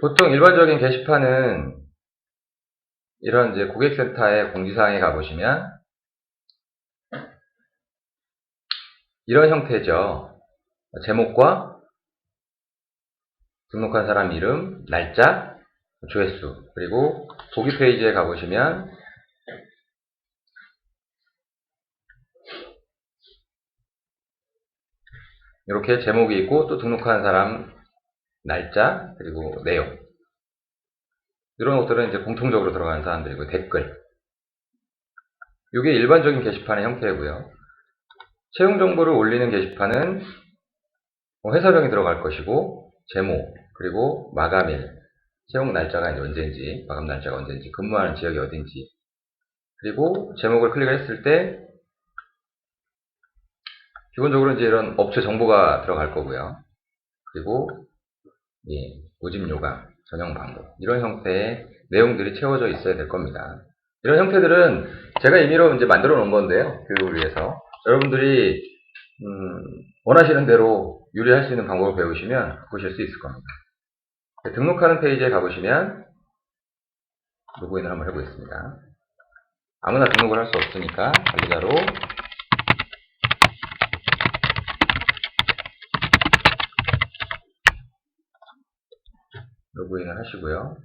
보통 일반적인 게시판은 이런 이제 고객센터의 공지사항에 가보시면 이런 형태죠. 제목과 등록한 사람 이름, 날짜, 조회수, 그리고 보기 페이지에 가보시면 이렇게 제목이 있고 또 등록한 사람, 날짜, 그리고 내용, 이런 것들은 이제 공통적으로 들어가는 사람들이고, 댓글, 이게 일반적인 게시판의 형태고요. 채용 정보를 올리는 게시판은 회사명이 들어갈 것이고, 제목, 그리고 마감일, 채용 날짜가 이제 언제인지, 마감 날짜가 언제인지, 근무하는 지역이 어딘지, 그리고 제목을 클릭했을 때 기본적으로 이제 이런 업체 정보가 들어갈 거고요. 그리고 모집 요강, 전형 방법, 이런 형태의 내용들이 채워져 있어야 될 겁니다. 이런 형태들은 제가 임의로 이제 만들어 놓은 건데요. 교육을 위해서. 여러분들이 원하시는 대로 유리할 수 있는 방법을 배우시면 바꾸실 수 있을 겁니다. 등록하는 페이지에 가보시면 로그인을 한번 해보겠습니다. 아무나 등록을 할 수 없으니까 관리자로 로그인을 하시고요.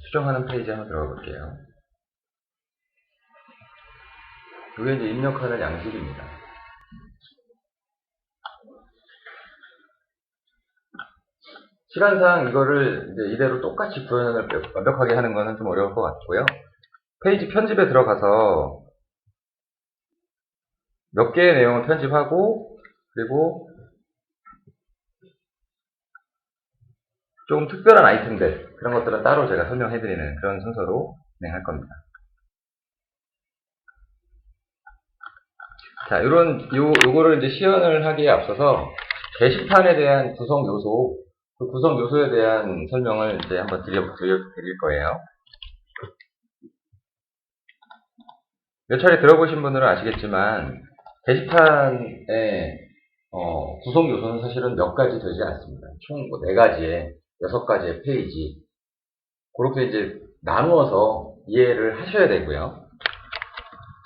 수정하는 페이지에 한번 들어가 볼게요. 이게 이제 입력하는 양식입니다. 시간상 이거를 이제 이대로 똑같이 구현을 완벽하게 하는 거는 좀 어려울 것 같고요. 페이지 편집에 들어가서 몇 개의 내용을 편집하고, 그리고 좀 특별한 아이템들, 그런 것들은 따로 제가 설명해드리는 그런 순서로 진행할 겁니다. 자, 요거를 이제 시연을 하기에 앞서서 게시판에 대한 구성 요소, 그 구성 요소에 대한 설명을 이제 한번 드릴 거예요. 몇 차례 들어보신 분들은 아시겠지만, 게시판의 구성 요소는 사실은 몇 가지 되지 않습니다. 총 4가지에 6가지의 페이지, 그렇게 이제 나누어서 이해를 하셔야 되고요.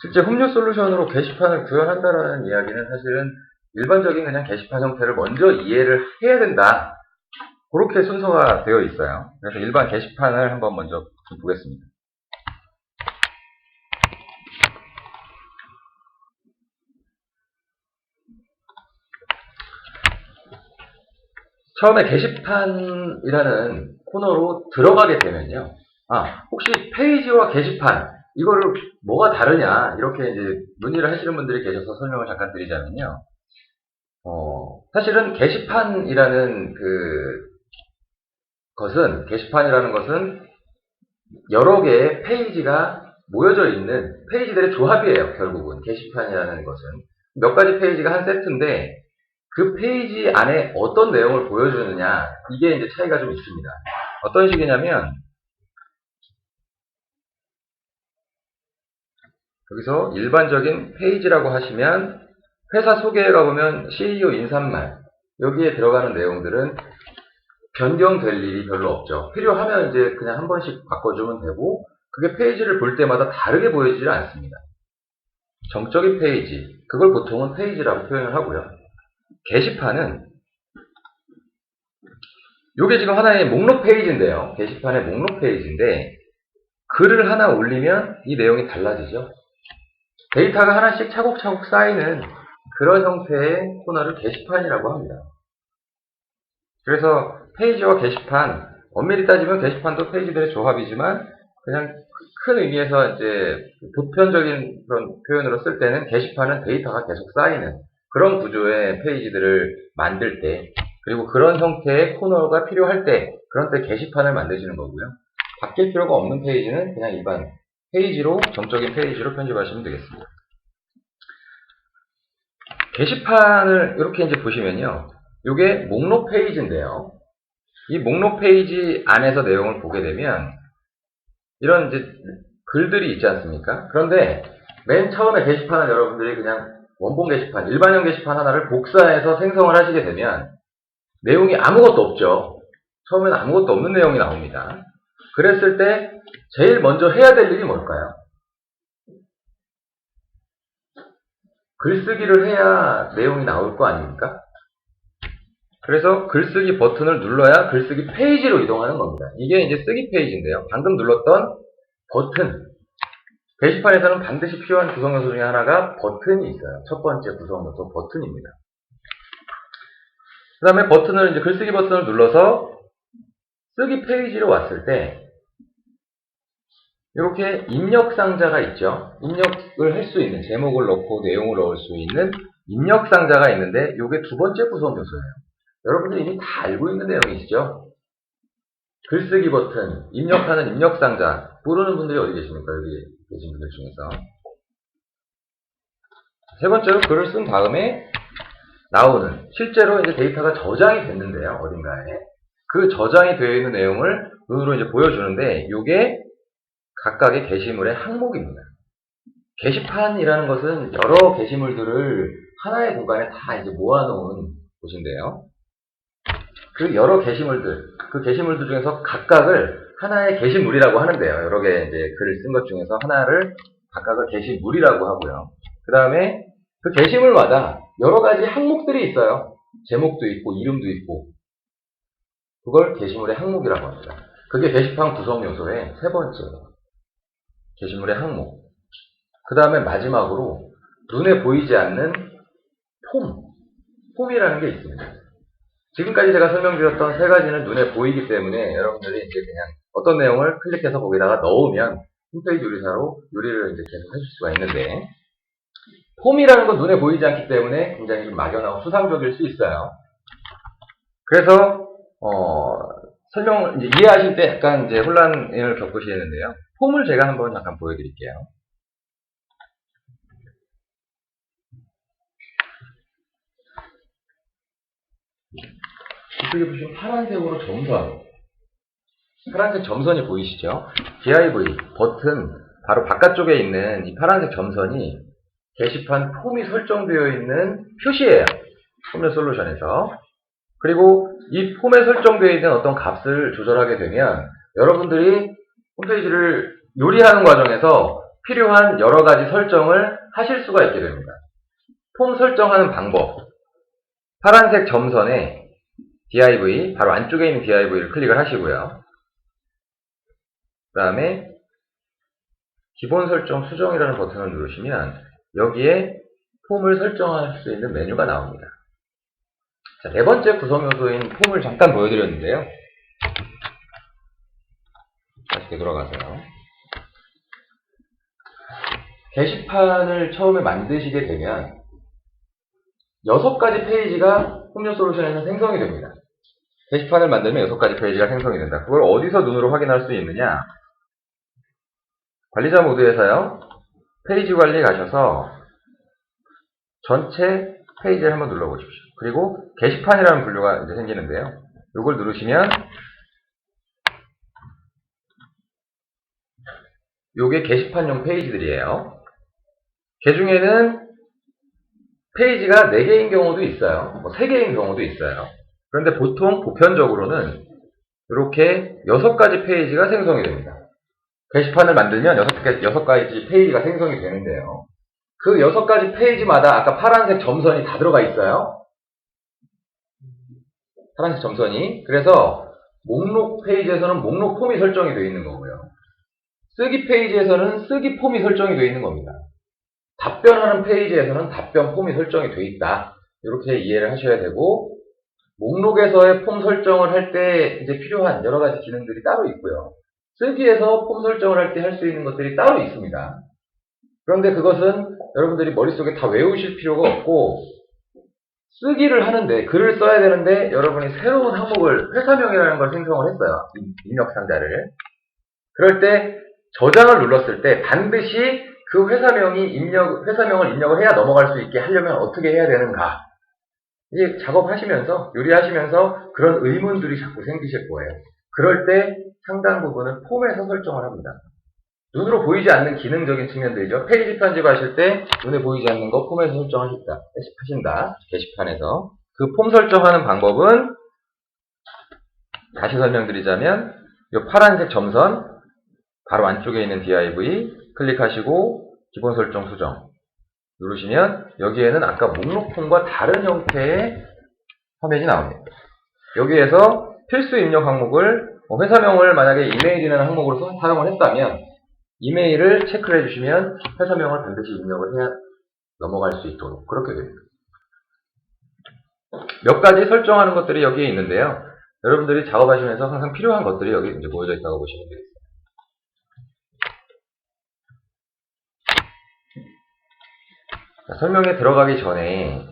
실제 홈뉴 솔루션으로 게시판을 구현한다라는 이야기는 사실은 일반적인 그냥 게시판 형태를 먼저 이해를 해야 된다, 그렇게 순서가 되어 있어요. 그래서 일반 게시판을 한번 먼저 좀 보겠습니다. 처음에 게시판이라는 코너로 들어가게 되면요. 혹시 페이지와 게시판, 이거를 뭐가 다르냐, 이렇게 이제 문의를 하시는 분들이 계셔서 설명을 잠깐 드리자면요. 사실은 게시판이라는 게시판이라는 것은 여러 개의 페이지가 모여져 있는 페이지들의 조합이에요. 결국은 게시판이라는 것은 몇 가지 페이지가 한 세트인데, 그 페이지 안에 어떤 내용을 보여주느냐, 이게 이제 차이가 좀 있습니다. 어떤 식이냐면, 여기서 일반적인 페이지라고 하시면 회사 소개에 가보면 CEO 인사말, 여기에 들어가는 내용들은 변경될 일이 별로 없죠. 필요하면 이제 그냥 한 번씩 바꿔주면 되고, 그게 페이지를 볼 때마다 다르게 보이지 않습니다. 정적인 페이지, 그걸 보통은 페이지라고 표현을 하고요. 게시판은 이게 지금 하나의 목록 페이지인데요. 게시판의 목록 페이지인데, 글을 하나 올리면 이 내용이 달라지죠. 데이터가 하나씩 차곡차곡 쌓이는 그런 형태의 코너를 게시판이라고 합니다. 그래서 페이지와 게시판, 엄밀히 따지면 게시판도 페이지들의 조합이지만, 그냥 큰 의미에서 이제 보편적인 그런 표현으로 쓸 때는 게시판은 데이터가 계속 쌓이는 그런 구조의 페이지들을 만들 때, 그리고 그런 형태의 코너가 필요할 때, 그런 때 게시판을 만드시는 거고요. 바뀔 필요가 없는 페이지는 그냥 일반 페이지로, 정적인 페이지로 편집하시면 되겠습니다. 게시판을 이렇게 이제 보시면요. 이게 목록 페이지인데요. 이 목록 페이지 안에서 내용을 보게 되면 이런 이제 글들이 있지 않습니까? 그런데 맨 처음에 게시판은 여러분들이 그냥 원본 게시판, 일반형 게시판 하나를 복사해서 생성을 하시게 되면 내용이 아무것도 없죠. 처음에는 아무것도 없는 내용이 나옵니다. 그랬을 때 제일 먼저 해야 될 일이 뭘까요? 글쓰기를 해야 내용이 나올 거 아닙니까? 그래서 글쓰기 버튼을 눌러야 글쓰기 페이지로 이동하는 겁니다. 이게 이제 쓰기 페이지인데요. 방금 눌렀던 버튼. 게시판에서는 반드시 필요한 구성 요소 중에 하나가 버튼이 있어요. 첫 번째 구성 요소 버튼입니다. 그 다음에 버튼을 이제 글쓰기 버튼을 눌러서 쓰기 페이지로 왔을 때 이렇게 입력 상자가 있죠. 입력을 할 수 있는 제목을 넣고 내용을 넣을 수 있는 입력 상자가 있는데 이게 두 번째 구성 요소예요. 여러분들 이미 다 알고 있는 내용이시죠? 글쓰기 버튼, 입력하는 입력 상자 모르는 분들이 어디 계십니까? 여기 계신 분들 중에서. 세 번째로 글을 쓴 다음에 나오는 실제로 이제 데이터가 저장이 됐는데요. 어딘가에. 그 저장이 되어 있는 내용을 눈으로 이제 보여주는데 이게 각각의 게시물의 항목입니다. 게시판이라는 것은 여러 게시물들을 하나의 공간에 다 이제 모아놓은 곳인데요. 그 여러 게시물들, 그 게시물들 중에서 각각을 하나의 게시물이라고 하는데요. 여러 개 이제 글을 쓴 것 중에서 하나를 각각을 게시물이라고 하고요. 그 다음에 그 게시물마다 여러 가지 항목들이 있어요. 제목도 있고 이름도 있고. 그걸 게시물의 항목이라고 합니다. 그게 게시판 구성 요소의 세 번째. 게시물의 항목. 그 다음에 마지막으로 눈에 보이지 않는 폼이라는 게 있습니다. 지금까지 제가 설명드렸던 세 가지는 눈에 보이기 때문에 여러분들이 이제 그냥 어떤 내용을 클릭해서 거기다가 넣으면 홈페이지 요리사로 요리를 이제 계속 하실 수가 있는데 폼이라는 건 눈에 보이지 않기 때문에 굉장히 좀 막연하고 수상적일 수 있어요. 그래서 설명을 이제 이해하실 때 약간 이제 혼란을 겪으시는데요. 폼을 제가 한번 잠깐 보여드릴게요. 이쪽에 보시면 파란색으로 점선, 파란색 점선이 보이시죠? div 버튼 바로 바깥쪽에 있는 이 파란색 점선이 게시판 폼이 설정되어 있는 표시예요. 폼의 솔루션에서. 그리고 이 폼에 설정되어 있는 어떤 값을 조절하게 되면 여러분들이 홈페이지를 요리하는 과정에서 필요한 여러 가지 설정을 하실 수가 있게 됩니다. 폼 설정하는 방법. 파란색 점선에 div, 바로 안쪽에 있는 div를 클릭을 하시고요. 그 다음에 기본 설정 수정이라는 버튼을 누르시면 여기에 폼을 설정할 수 있는 메뉴가 나옵니다. 자, 네 번째 구성 요소인 폼을 잠깐 보여드렸는데요. 다시 돌아가서요. 게시판을 처음에 만드시게 되면 6가지 페이지가 홈요 솔루션에서 생성이 됩니다. 게시판을 만들면 6가지 페이지가 생성이 된다. 그걸 어디서 눈으로 확인할 수 있느냐? 관리자 모드에서요. 페이지 관리 가셔서 전체 페이지를 한번 눌러보십시오. 그리고 게시판이라는 분류가 이제 생기는데요. 이걸 누르시면 요게 게시판용 페이지들이에요. 그 중에는 페이지가 4개인 경우도 있어요. 뭐 3개인 경우도 있어요. 그런데 보통 보편적으로는 이렇게 6가지 페이지가 생성이 됩니다. 게시판을 만들면 6가지 페이지가 생성이 되는데요. 그 6가지 페이지마다 아까 파란색 점선이 다 들어가 있어요. 파란색 점선이. 그래서 목록 페이지에서는 목록 폼이 설정이 되어 있는 거고요. 쓰기 페이지에서는 쓰기 폼이 설정이 되어 있는 겁니다. 답변하는 페이지에서는 답변 폼이 설정이 되어 있다. 이렇게 이해를 하셔야 되고, 목록에서의 폼 설정을 할 때 이제 필요한 여러 가지 기능들이 따로 있고요. 쓰기에서 폼 설정을 할 때 할 수 있는 것들이 따로 있습니다. 그런데 그것은 여러분들이 머릿속에 다 외우실 필요가 없고, 쓰기를 하는데, 글을 써야 되는데, 여러분이 새로운 항목을, 회사명이라는 걸 생성을 했어요. 입력 상자를. 그럴 때, 저장을 눌렀을 때, 반드시 그 회사명을 입력을 해야 넘어갈 수 있게 하려면 어떻게 해야 되는가. 이제 작업하시면서, 요리하시면서 그런 의문들이 자꾸 생기실 거예요. 그럴 때 상당 부분은 폼에서 설정을 합니다. 눈으로 보이지 않는 기능적인 측면들이죠. 페이지 편집하실 때 눈에 보이지 않는 거 폼에서 하신다. 게시판에서. 그 폼 설정하는 방법은 다시 설명드리자면 이 파란색 점선 바로 안쪽에 있는 div 클릭하시고 기본 설정 수정 누르시면 여기에는 아까 목록 폼과 다른 형태의 화면이 나옵니다. 여기에서 필수 입력 항목을 회사명을 만약에 이메일이라는 항목으로 사용을 했다면 이메일을 체크를 해주시면 회사명을 반드시 입력을 해야 넘어갈 수 있도록 그렇게 됩니다. 몇 가지 설정하는 것들이 여기에 있는데요. 여러분들이 작업하시면서 항상 필요한 것들이 여기 이제 모여져 있다고 보시면 되겠습니다. 자, 설명에 들어가기 전에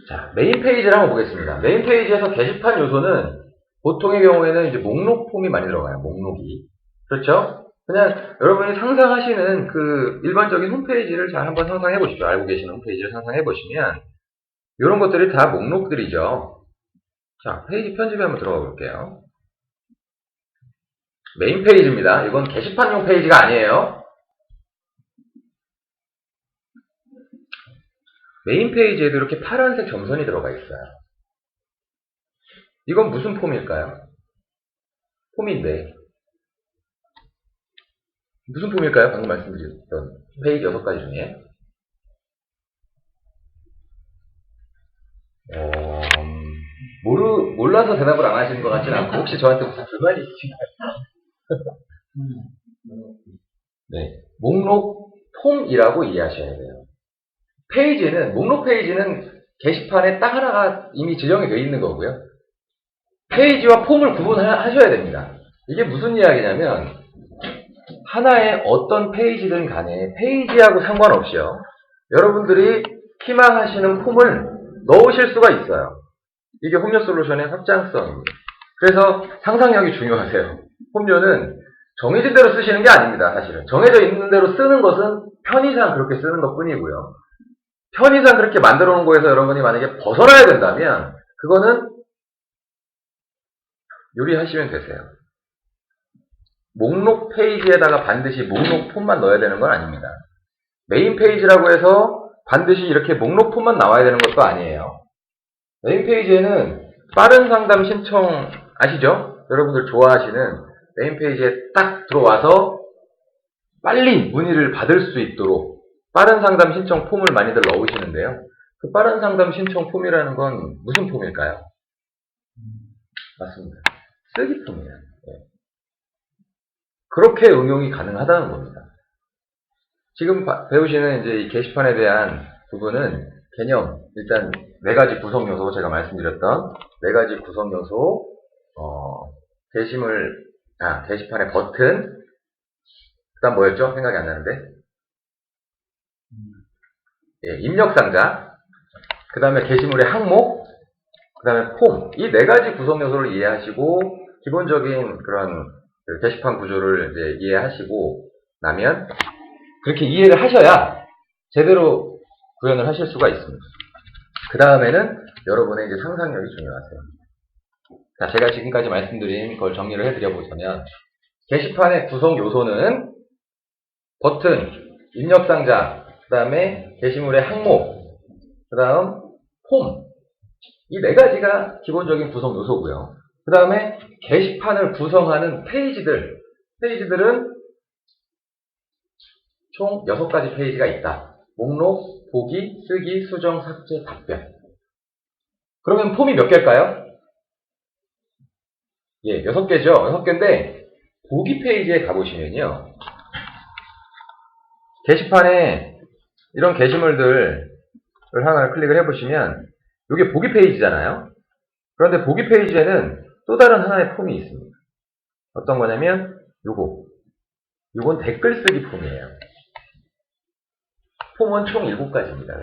자, 메인 페이지를 한번 보겠습니다. 메인 페이지에서 게시판 요소는 보통의 경우에는 이제 목록 폼이 많이 들어가요. 목록이. 그렇죠? 그냥 여러분이 상상하시는 그 일반적인 홈페이지를 잘 한번 상상해 보십시오. 알고 계시는 홈페이지를 상상해 보시면 이런 것들이 다 목록들이죠. 자, 페이지 편집에 한번 들어가 볼게요. 메인 페이지입니다. 이건 게시판용 페이지가 아니에요. 메인 페이지에도 이렇게 파란색 점선이 들어가 있어요. 이건 무슨 폼일까요? 폼인데 무슨 폼일까요? 방금 말씀드렸던 페이지 6가지 중에 몰라서 대답을 안 하시는 것 같지는 않고 혹시 저한테 무슨 불만이 있으신가요? 네, 목록 폼이라고 이해하셔야 돼요. 목록 페이지는 게시판에 딱 하나가 이미 지정이 되어 있는 거고요. 페이지와 폼을 구분하셔야 됩니다. 이게 무슨 이야기냐면 하나의 어떤 페이지든 간에 페이지하고 상관없이요. 여러분들이 희망하시는 폼을 넣으실 수가 있어요. 이게 홈요 솔루션의 확장성입니다. 그래서 상상력이 중요하세요. 홈요는 정해진 대로 쓰시는 게 아닙니다. 사실은 정해져 있는 대로 쓰는 것은 편의상 그렇게 쓰는 것 뿐이고요. 편의상 그렇게 만들어 놓은 거에서 여러분이 만약에 벗어나야 된다면 그거는 유리하시면 되세요. 목록 페이지에다가 반드시 목록 폼만 넣어야 되는 건 아닙니다. 메인 페이지라고 해서 반드시 이렇게 목록 폼만 나와야 되는 것도 아니에요. 메인 페이지에는 빠른 상담 신청 아시죠? 여러분들 좋아하시는 메인 페이지에 딱 들어와서 빨리 문의를 받을 수 있도록 빠른 상담 신청 폼을 많이들 넣으시는데요. 그 빠른 상담 신청 폼이라는 건 무슨 폼일까요? 맞습니다. 쓰기 폼이에요. 네. 그렇게 응용이 가능하다는 겁니다. 지금 배우시는 이제 이 게시판에 대한 부분은 개념, 일단 4가지 구성 요소, 제가 말씀드렸던 4가지 구성 요소, 게시판의 버튼, 그 다음 뭐였죠? 생각이 안 나는데. 예, 입력상자, 그 다음에 게시물의 항목, 그 다음에 폼, 이 4가지 구성 요소를 이해하시고, 기본적인 그런 게시판 구조를 이제 이해하시고 나면, 그렇게 이해를 하셔야 제대로 구현을 하실 수가 있습니다. 그 다음에는 여러분의 이제 상상력이 중요하세요. 자, 제가 지금까지 말씀드린 걸 정리를 해드려보자면, 게시판의 구성 요소는 버튼, 입력상자, 그 다음에 게시물의 항목, 그 다음 폼, 이 4가지가 기본적인 구성 요소고요. 그 다음에 게시판을 구성하는 페이지들은 총 6가지 페이지가 있다. 목록, 보기, 쓰기, 수정, 삭제, 답변. 그러면 폼이 몇 개일까요? 예, 6개죠. 6개인데 보기 페이지에 가보시면요. 게시판에 이런 게시물들을 하나 클릭을 해보시면 이게 보기 페이지잖아요. 그런데 보기 페이지에는 또 다른 하나의 폼이 있습니다. 어떤 거냐면 요건 댓글 쓰기 폼이에요. 폼은 총 7가지입니다.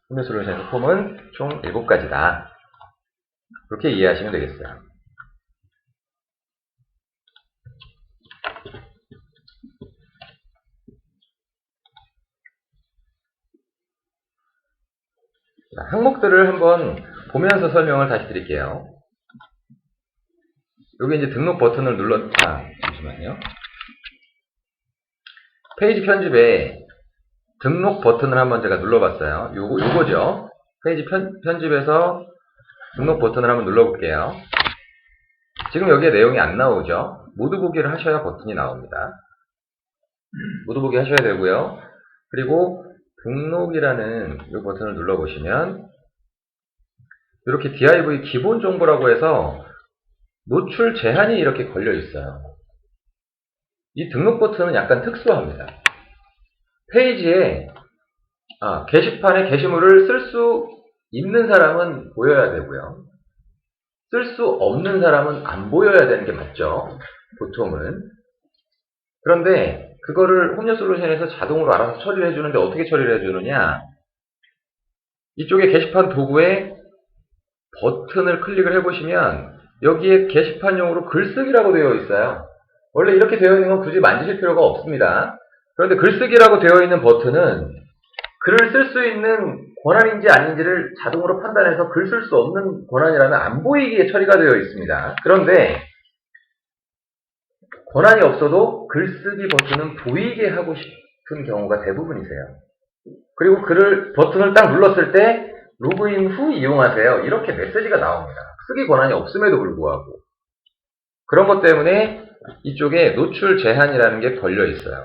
홈요솔루션에서 폼은 총 7가지다. 그렇게 이해하시면 되겠어요. 자, 항목들을 한번 보면서 설명을 다시 드릴게요. 여기 이제 등록 버튼을 잠시만요. 페이지 편집에 등록 버튼을 한번 제가 눌러봤어요. 요거죠. 페이지 편집에서 등록 버튼을 한번 눌러볼게요. 지금 여기에 내용이 안 나오죠. 모두 보기를 하셔야 버튼이 나옵니다. 모두 보기 하셔야 되고요. 그리고 등록이라는 이 버튼을 눌러보시면 이렇게 div 기본 정보라고 해서 노출 제한이 이렇게 걸려 있어요. 이 등록 버튼은 약간 특수합니다. 페이지에 게시판에 게시물을 쓸 수 있는 사람은 보여야 되고요. 쓸 수 없는 사람은 안 보여야 되는 게 맞죠. 보통은. 그런데 그거를 홈녀 솔루션에서 자동으로 알아서 처리를 해주는데 어떻게 처리를 해주느냐. 이쪽에 게시판 도구에 버튼을 클릭을 해보시면 여기에 게시판용으로 글쓰기라고 되어 있어요. 원래 이렇게 되어 있는 건 굳이 만지실 필요가 없습니다. 그런데 글쓰기라고 되어 있는 버튼은 글을 쓸 수 있는 권한인지 아닌지를 자동으로 판단해서 글 쓸 수 없는 권한이라면 안 보이기에 처리가 되어 있습니다. 그런데 권한이 없어도 글쓰기 버튼은 보이게 하고 싶은 경우가 대부분이세요. 그리고 버튼을 딱 눌렀을 때 로그인 후 이용하세요. 이렇게 메시지가 나옵니다. 쓰기 권한이 없음에도 불구하고. 그런 것 때문에 이쪽에 노출 제한이라는 게 걸려 있어요.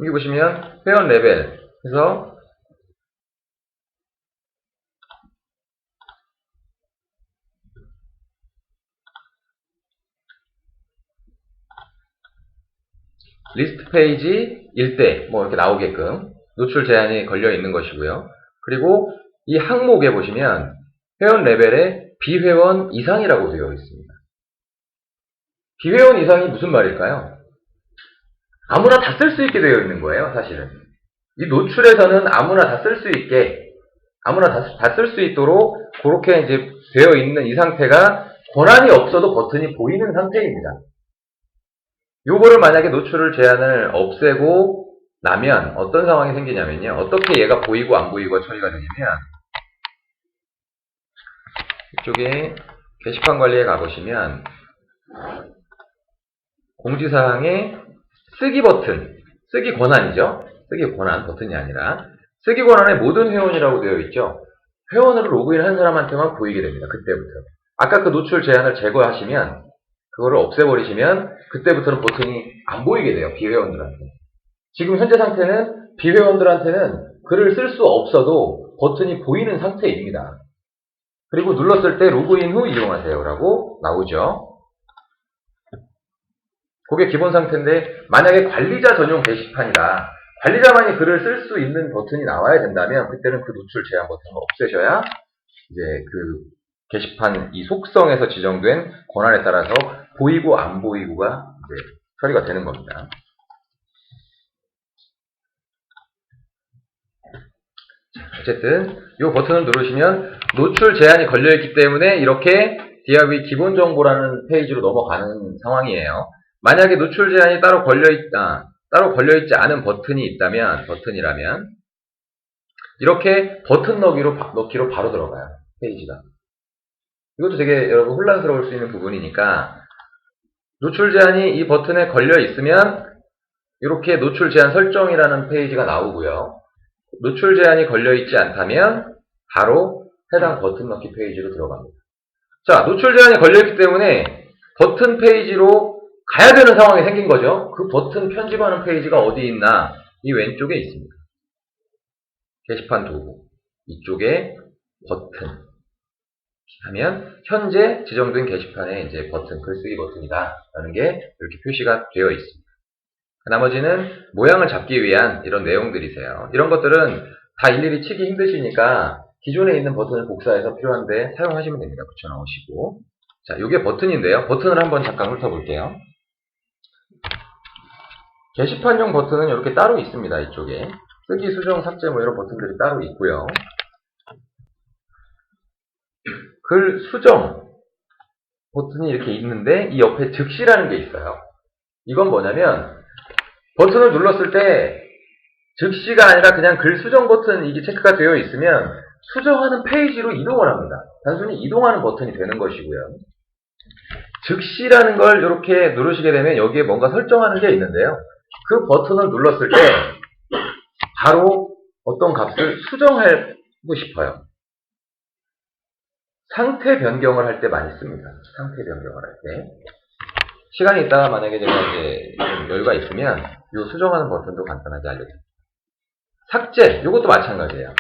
여기 보시면 회원 레벨 그래서 리스트 페이지 1대 이렇게 나오게끔 노출 제한이 걸려 있는 것이고요. 그리고 이 항목에 보시면 회원 레벨에 비회원 이상이라고 되어 있습니다. 비회원 이상이 무슨 말일까요? 아무나 다 쓸 수 있게 되어 있는 거예요, 사실은. 이 노출에서는 아무나 다 쓸 수 있게, 아무나 다 쓸 수 있도록 그렇게 이제 되어 있는 이 상태가 권한이 없어도 버튼이 보이는 상태입니다. 요거를 만약에 노출을 제한을 없애고 나면 어떤 상황이 생기냐면요. 어떻게 얘가 보이고 안 보이고 처리가 되냐면 이쪽에 게시판 관리에 가보시면 공지사항에 쓰기 버튼, 쓰기 권한이죠. 쓰기 권한, 버튼이 아니라 쓰기 권한에 모든 회원이라고 되어 있죠. 회원으로 로그인한 사람한테만 보이게 됩니다. 그때부터. 아까 그 노출 제한을 제거하시면 그거를 없애버리시면 그때부터는 버튼이 안 보이게 돼요. 비회원들한테. 지금 현재 상태는 비회원들한테는 글을 쓸 수 없어도 버튼이 보이는 상태입니다. 그리고 눌렀을 때 로그인 후 이용하세요 라고 나오죠. 그게 기본 상태인데 만약에 관리자 전용 게시판이다. 관리자만이 글을 쓸 수 있는 버튼이 나와야 된다면 그때는 그 노출 제한 버튼을 없애셔야 이제 그 게시판 이 속성에서 지정된 권한에 따라서 보이고 안 보이고가 이제 처리가 되는 겁니다. 어쨌든 이 버튼을 누르시면 노출 제한이 걸려있기 때문에 이렇게 div 기본 정보라는 페이지로 넘어가는 상황이에요. 만약에 노출 제한이 따로 걸려있지 않은 버튼이 있다면, 버튼이라면 이렇게 버튼 넣기로 바로 들어가요. 페이지가. 이것도 되게 여러분 혼란스러울 수 있는 부분이니까 노출 제한이 이 버튼에 걸려 있으면 이렇게 노출 제한 설정이라는 페이지가 나오고요. 노출 제한이 걸려 있지 않다면 바로 해당 버튼 넣기 페이지로 들어갑니다. 자, 노출 제한이 걸려 있기 때문에 버튼 페이지로 가야 되는 상황이 생긴 거죠. 그 버튼 편집하는 페이지가 어디 있나? 이 왼쪽에 있습니다. 게시판 도구. 이쪽에 버튼. 하면 현재 지정된 게시판에 이제 버튼, 글쓰기 버튼이다 라는 게 이렇게 표시가 되어 있습니다. 나머지는 모양을 잡기 위한 이런 내용들이세요. 이런 것들은 다 일일이 치기 힘드시니까 기존에 있는 버튼을 복사해서 필요한데 사용하시면 됩니다. 붙여넣으시고. 자, 이게 버튼인데요. 버튼을 한번 잠깐 훑어볼게요. 게시판용 버튼은 이렇게 따로 있습니다. 이쪽에. 쓰기, 수정, 삭제 이런 버튼들이 따로 있고요. 글 수정 버튼이 이렇게 있는데 이 옆에 즉시라는 게 있어요. 이건 뭐냐면 버튼을 눌렀을 때 즉시가 아니라 그냥 글 수정 버튼 이게 체크가 되어 있으면 수정하는 페이지로 이동을 합니다. 단순히 이동하는 버튼이 되는 것이고요. 즉시라는 걸 이렇게 누르시게 되면 여기에 뭔가 설정하는 게 있는데요. 그 버튼을 눌렀을 때 바로 어떤 값을 수정하고 싶어요. 상태 변경을 할 때 많이 씁니다. 상태 변경을 할 때. 시간이 있다가 만약에 제가 이제 좀 여유가 있으면 이 수정하는 버튼도 간단하게 알려드릴게요. 삭제, 이것도 마찬가지예요.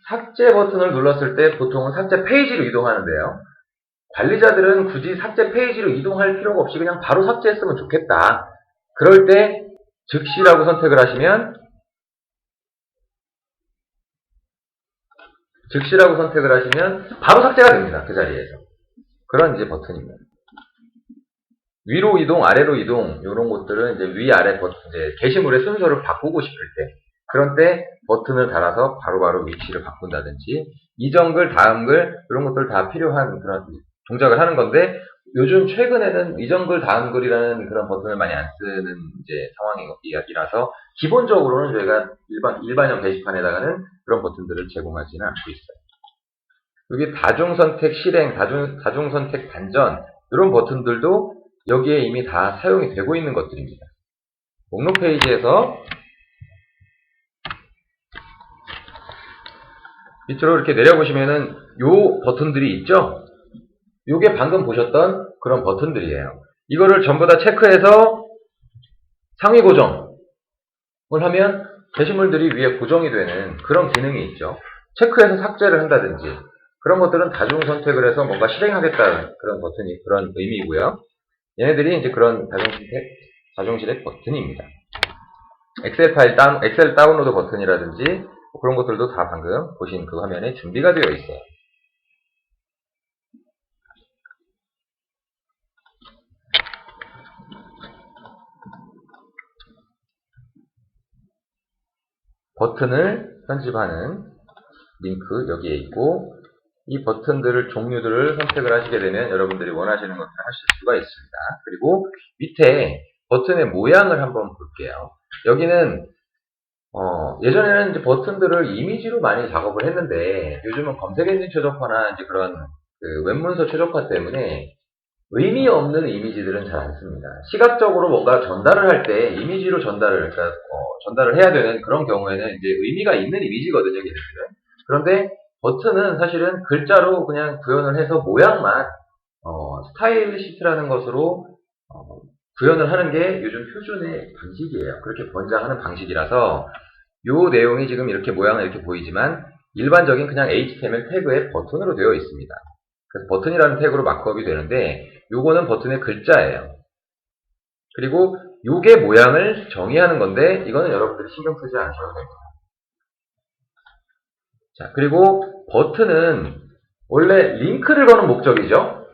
삭제 버튼을 눌렀을 때 보통은 삭제 페이지로 이동하는데요. 관리자들은 굳이 삭제 페이지로 이동할 필요가 없이 그냥 바로 삭제했으면 좋겠다. 그럴 때 즉시라고 선택을 하시면 바로 삭제가 됩니다. 그 자리에서. 그런 이제 버튼입니다. 위로 이동, 아래로 이동 이런 것들은 이제 위아래 버튼, 이제 게시물의 순서를 바꾸고 싶을 때 그런 때 버튼을 달아서 바로바로 위치를 바꾼다든지 이전 글, 다음 글 이런 것들 다 필요한 그런 동작을 하는 건데 요즘 최근에는 이전 글, 다음 글이라는 그런 버튼을 많이 안 쓰는 이제 상황이라서 기본적으로는 저희가 일반형 게시판에다가는 그런 버튼들을 제공하지는 않고 있어요. 여기 다중선택 실행, 다중선택 단전 이런 버튼들도 여기에 이미 다 사용이 되고 있는 것들입니다. 목록 페이지에서 밑으로 이렇게 내려보시면은 요 버튼들이 있죠? 요게 방금 보셨던 그런 버튼들이에요. 이거를 전부 다 체크해서 상위 고정을 하면 게시물들이 위에 고정이 되는 그런 기능이 있죠. 체크해서 삭제를 한다든지 그런 것들은 다중 선택을 해서 뭔가 실행하겠다는 그런 버튼이 그런 의미고요. 얘네들이 이제 그런 다중 실행 버튼입니다. 엑셀 다운로드 버튼이라든지 그런 것들도 다 방금 보신 그 화면에 준비가 되어 있어요. 버튼을 편집하는 링크 여기에 있고 이 버튼들을 종류들을 선택을 하시게 되면 여러분들이 원하시는 것들을 하실 수가 있습니다. 그리고 밑에 버튼의 모양을 한번 볼게요. 여기는 예전에는 이제 버튼들을 이미지로 많이 작업을 했는데 요즘은 검색 엔진 최적화나 이제 그런 그 웹문서 최적화 때문에 의미 없는 이미지들은 잘 안 씁니다. 시각적으로 뭔가 전달을 할 때 이미지로 전달을 해야 되는 그런 경우에는 이제 의미가 있는 이미지거든요, 얘네들은. 그런데 버튼은 사실은 글자로 그냥 구현을 해서 모양만 스타일 시트라는 것으로 구현을 하는 게 요즘 표준의 방식이에요. 그렇게 권장하는 방식이라서 요 내용이 지금 이렇게 모양은 이렇게 보이지만 일반적인 그냥 HTML 태그의 버튼으로 되어 있습니다. 그래서 버튼이라는 태그로 마크업이 되는데 요거는 버튼의 글자예요. 그리고 요게 모양을 정의하는 건데 이거는 여러분들이 신경 쓰지 않으셔도 됩니다. 자, 그리고 버튼은 원래 링크를 거는 목적이죠.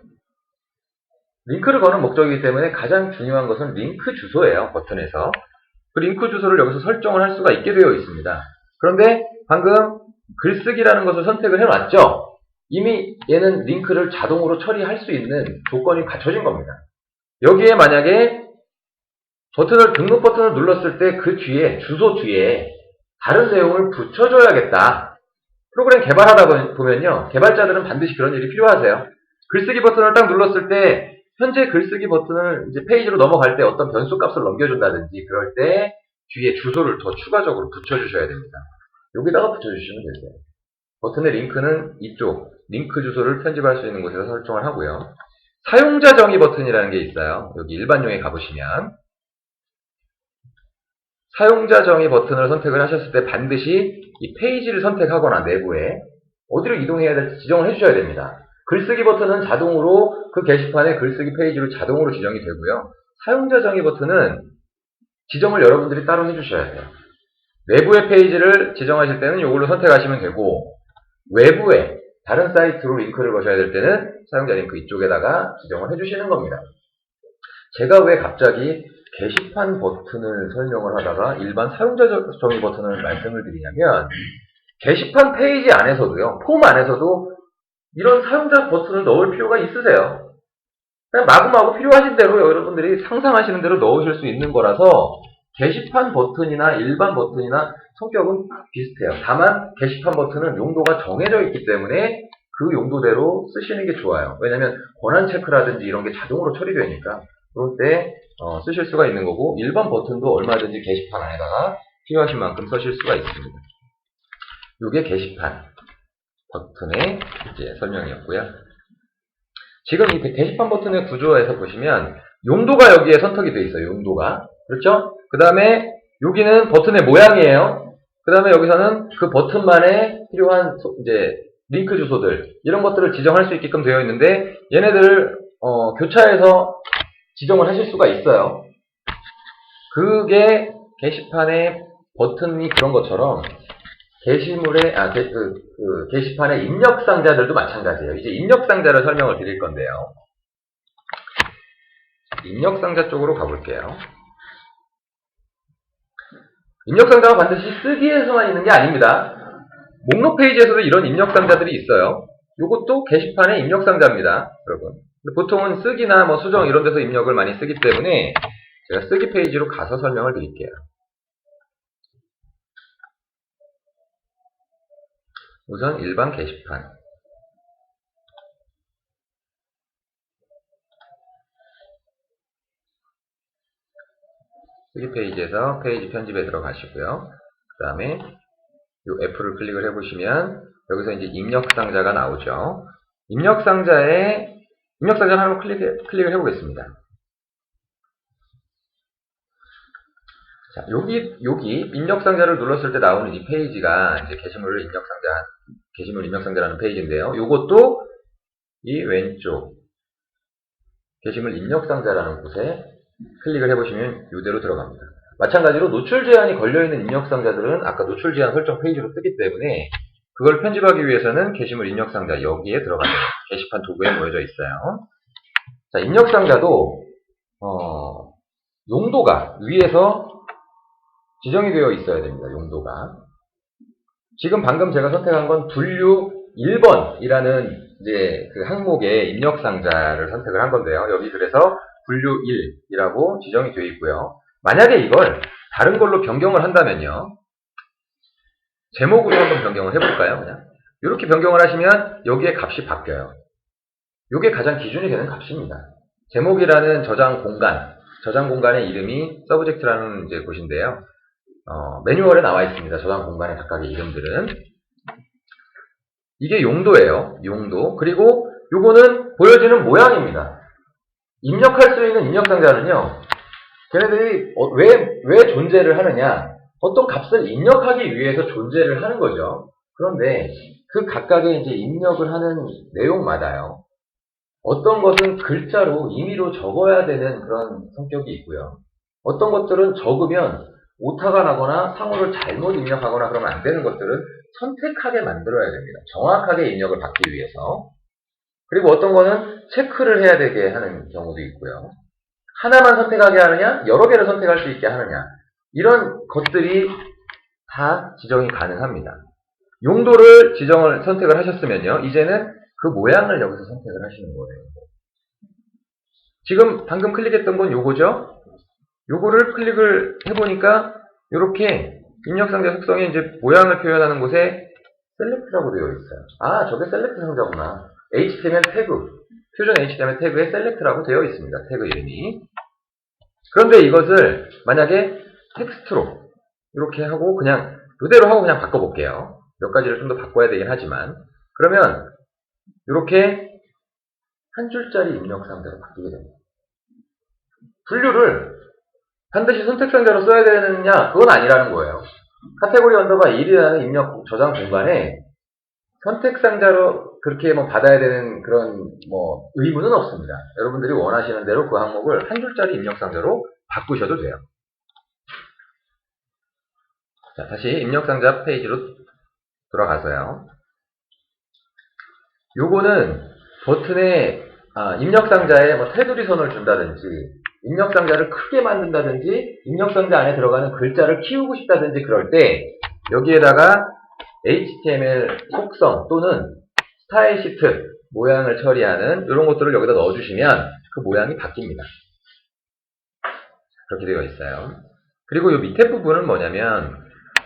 링크를 거는 목적이기 때문에 가장 중요한 것은 링크 주소예요. 버튼에서. 그 링크 주소를 여기서 설정을 할 수가 있게 되어 있습니다. 그런데 방금 글쓰기라는 것을 선택을 해놨죠. 이미 얘는 링크를 자동으로 처리할 수 있는 조건이 갖춰진 겁니다. 여기에 만약에 등록 버튼을 눌렀을 때 그 뒤에, 주소 뒤에 다른 내용을 붙여줘야겠다. 프로그램 개발하다 보면요. 개발자들은 반드시 그런 일이 필요하세요. 글쓰기 버튼을 딱 눌렀을 때 현재 글쓰기 버튼을 이제 페이지로 넘어갈 때 어떤 변수 값을 넘겨준다든지 그럴 때 뒤에 주소를 더 추가적으로 붙여주셔야 됩니다. 여기다가 붙여주시면 되세요. 버튼의 링크는 이쪽 링크 주소를 편집할 수 있는 곳에서 설정을 하고요. 사용자 정의 버튼이라는 게 있어요. 여기 일반용에 가보시면 사용자 정의 버튼을 선택을 하셨을 때 반드시 이 페이지를 선택하거나 내부에 어디로 이동해야 될지 지정을 해주셔야 됩니다. 글쓰기 버튼은 자동으로 그 게시판의 글쓰기 페이지로 자동으로 지정이 되고요. 사용자 정의 버튼은 지정을 여러분들이 따로 해주셔야 돼요. 내부의 페이지를 지정하실 때는 이걸로 선택하시면 되고 외부에 다른 사이트로 링크를 거셔야 될 때는 사용자 링크 이쪽에다가 지정을 해주시는 겁니다. 제가 왜 갑자기 게시판 버튼을 설명을 하다가 일반 사용자 정의 버튼을 말씀을 드리냐면 게시판 페이지 안에서도요. 폼 안에서도 이런 사용자 버튼을 넣을 필요가 있으세요. 그냥 마구마구 필요하신 대로 여러분들이 상상하시는 대로 넣으실 수 있는 거라서 게시판 버튼이나 일반 버튼이나 성격은 비슷해요. 다만 게시판 버튼은 용도가 정해져 있기 때문에 그 용도대로 쓰시는 게 좋아요. 왜냐면 권한 체크라든지 이런 게 자동으로 처리되니까 그럴 때 쓰실 수가 있는 거고, 일반 버튼도 얼마든지 게시판 안에다가 필요하신 만큼 쓰실 수가 있습니다. 이게 게시판 버튼의 이제 설명이었고요. 지금 이 게시판 버튼의 구조에서 보시면 용도가 여기에 선택이 되어 있어요. 용도가. 그렇죠? 그 다음에 여기는 버튼의 모양이에요. 그 다음에 여기서는 그 버튼만에 필요한 이제 링크 주소들 이런 것들을 지정할 수 있게끔 되어 있는데, 얘네들을 교차해서 지정을 하실 수가 있어요. 그게 게시판의 버튼이 그런 것처럼 게시물의 게시판의 입력 상자들도 마찬가지예요. 이제 입력 상자를 설명을 드릴 건데요. 입력 상자 쪽으로 가볼게요. 입력 상자가 반드시 쓰기에서만 있는 게 아닙니다. 목록 페이지에서도 이런 입력 상자들이 있어요. 이것도 게시판의 입력 상자입니다, 여러분. 근데 보통은 쓰기나 뭐 수정 이런 데서 입력을 많이 쓰기 때문에 제가 쓰기 페이지로 가서 설명을 드릴게요. 우선 일반 게시판. 쓰기 페이지에서 페이지 편집에 들어가시고요. 그 다음에 이 F를 클릭을 해보시면 여기서 이제 입력 상자가 나오죠. 입력 상자를 한번 클릭을 해보겠습니다. 자, 여기 입력 상자를 눌렀을 때 나오는 이 페이지가 이제 게시물 입력 상자라는 페이지인데요. 이것도 이 왼쪽 게시물 입력 상자라는 곳에 클릭을 해보시면 이대로 들어갑니다. 마찬가지로 노출 제한이 걸려있는 입력 상자들은 아까 노출 제한 설정 페이지로 뜨기 때문에 그걸 편집하기 위해서는 게시물 입력 상자 여기에 들어가는 게시판 도구에 모여져 있어요. 자, 입력 상자도 용도가 위에서 지정이 되어 있어야 됩니다. 용도가. 지금 방금 제가 선택한 건 분류 1번이라는 이제 그 항목의 입력 상자를 선택을 한 건데요. 여기 그래서 분류 1이라고 지정이 되어 있고요. 만약에 이걸 다른 걸로 변경을 한다면요. 제목으로 한번 변경을 해볼까요? 그냥 이렇게 변경을 하시면 여기에 값이 바뀌어요. 이게 가장 기준이 되는 값입니다. 제목이라는 저장 공간의 이름이 서브젝트라는 이제 곳인데요. 매뉴얼에 나와 있습니다. 저장 공간의 각각의 이름들은. 이게 용도예요. 용도. 그리고 요거는 보여지는 모양입니다. 입력할 수 있는 입력 상자는요. 걔네들이 왜 존재를 하느냐. 어떤 값을 입력하기 위해서 존재를 하는 거죠. 그런데 그 각각의 이제 입력을 하는 내용마다요. 어떤 것은 글자로 임의로 적어야 되는 그런 성격이 있고요. 어떤 것들은 적으면 오타가 나거나 상호를 잘못 입력하거나 그러면 안 되는 것들은 선택하게 만들어야 됩니다. 정확하게 입력을 받기 위해서. 그리고 어떤 거는 체크를 해야 되게 하는 경우도 있고요. 하나만 선택하게 하느냐, 여러 개를 선택할 수 있게 하느냐, 이런 것들이 다 지정이 가능합니다. 용도를 선택을 하셨으면요, 이제는 그 모양을 여기서 선택을 하시는 거예요. 지금 방금 클릭했던 건 요거죠? 요거를 클릭을 해보니까 이렇게 입력상자 속성의 이제 모양을 표현하는 곳에 셀렉트라고 되어 있어요. 아, 저게 셀렉트 상자구나. HTML 태그, 퓨전 HTML 태그에 셀렉트라고 되어 있습니다. 태그 이름이. 그런데 이것을 만약에 텍스트로 이렇게 하고 그냥 그대로 하고 그냥 바꿔볼게요. 몇 가지를 좀 더 바꿔야 되긴 하지만, 그러면 이렇게 한 줄짜리 입력 상자로 바뀌게 됩니다. 분류를 반드시 선택 상자로 써야 되느냐? 그건 아니라는 거예요. 카테고리 언더바 1이라는 입력 저장 공간에 선택 상자로 그렇게 뭐 받아야 되는 그런 뭐 의무는 없습니다. 여러분들이 원하시는 대로 그 항목을 한 줄짜리 입력 상자로 바꾸셔도 돼요. 자, 다시 입력 상자 페이지로 돌아가서요. 요거는 버튼에 입력 상자에 뭐 테두리 선을 준다든지, 입력 상자를 크게 만든다든지, 입력 상자 안에 들어가는 글자를 키우고 싶다든지 그럴 때 여기에다가 HTML 속성 또는 스타일 시트 모양을 처리하는 이런 것들을 여기다 넣어주시면 그 모양이 바뀝니다. 그렇게 되어 있어요. 그리고 이 밑에 부분은 뭐냐면,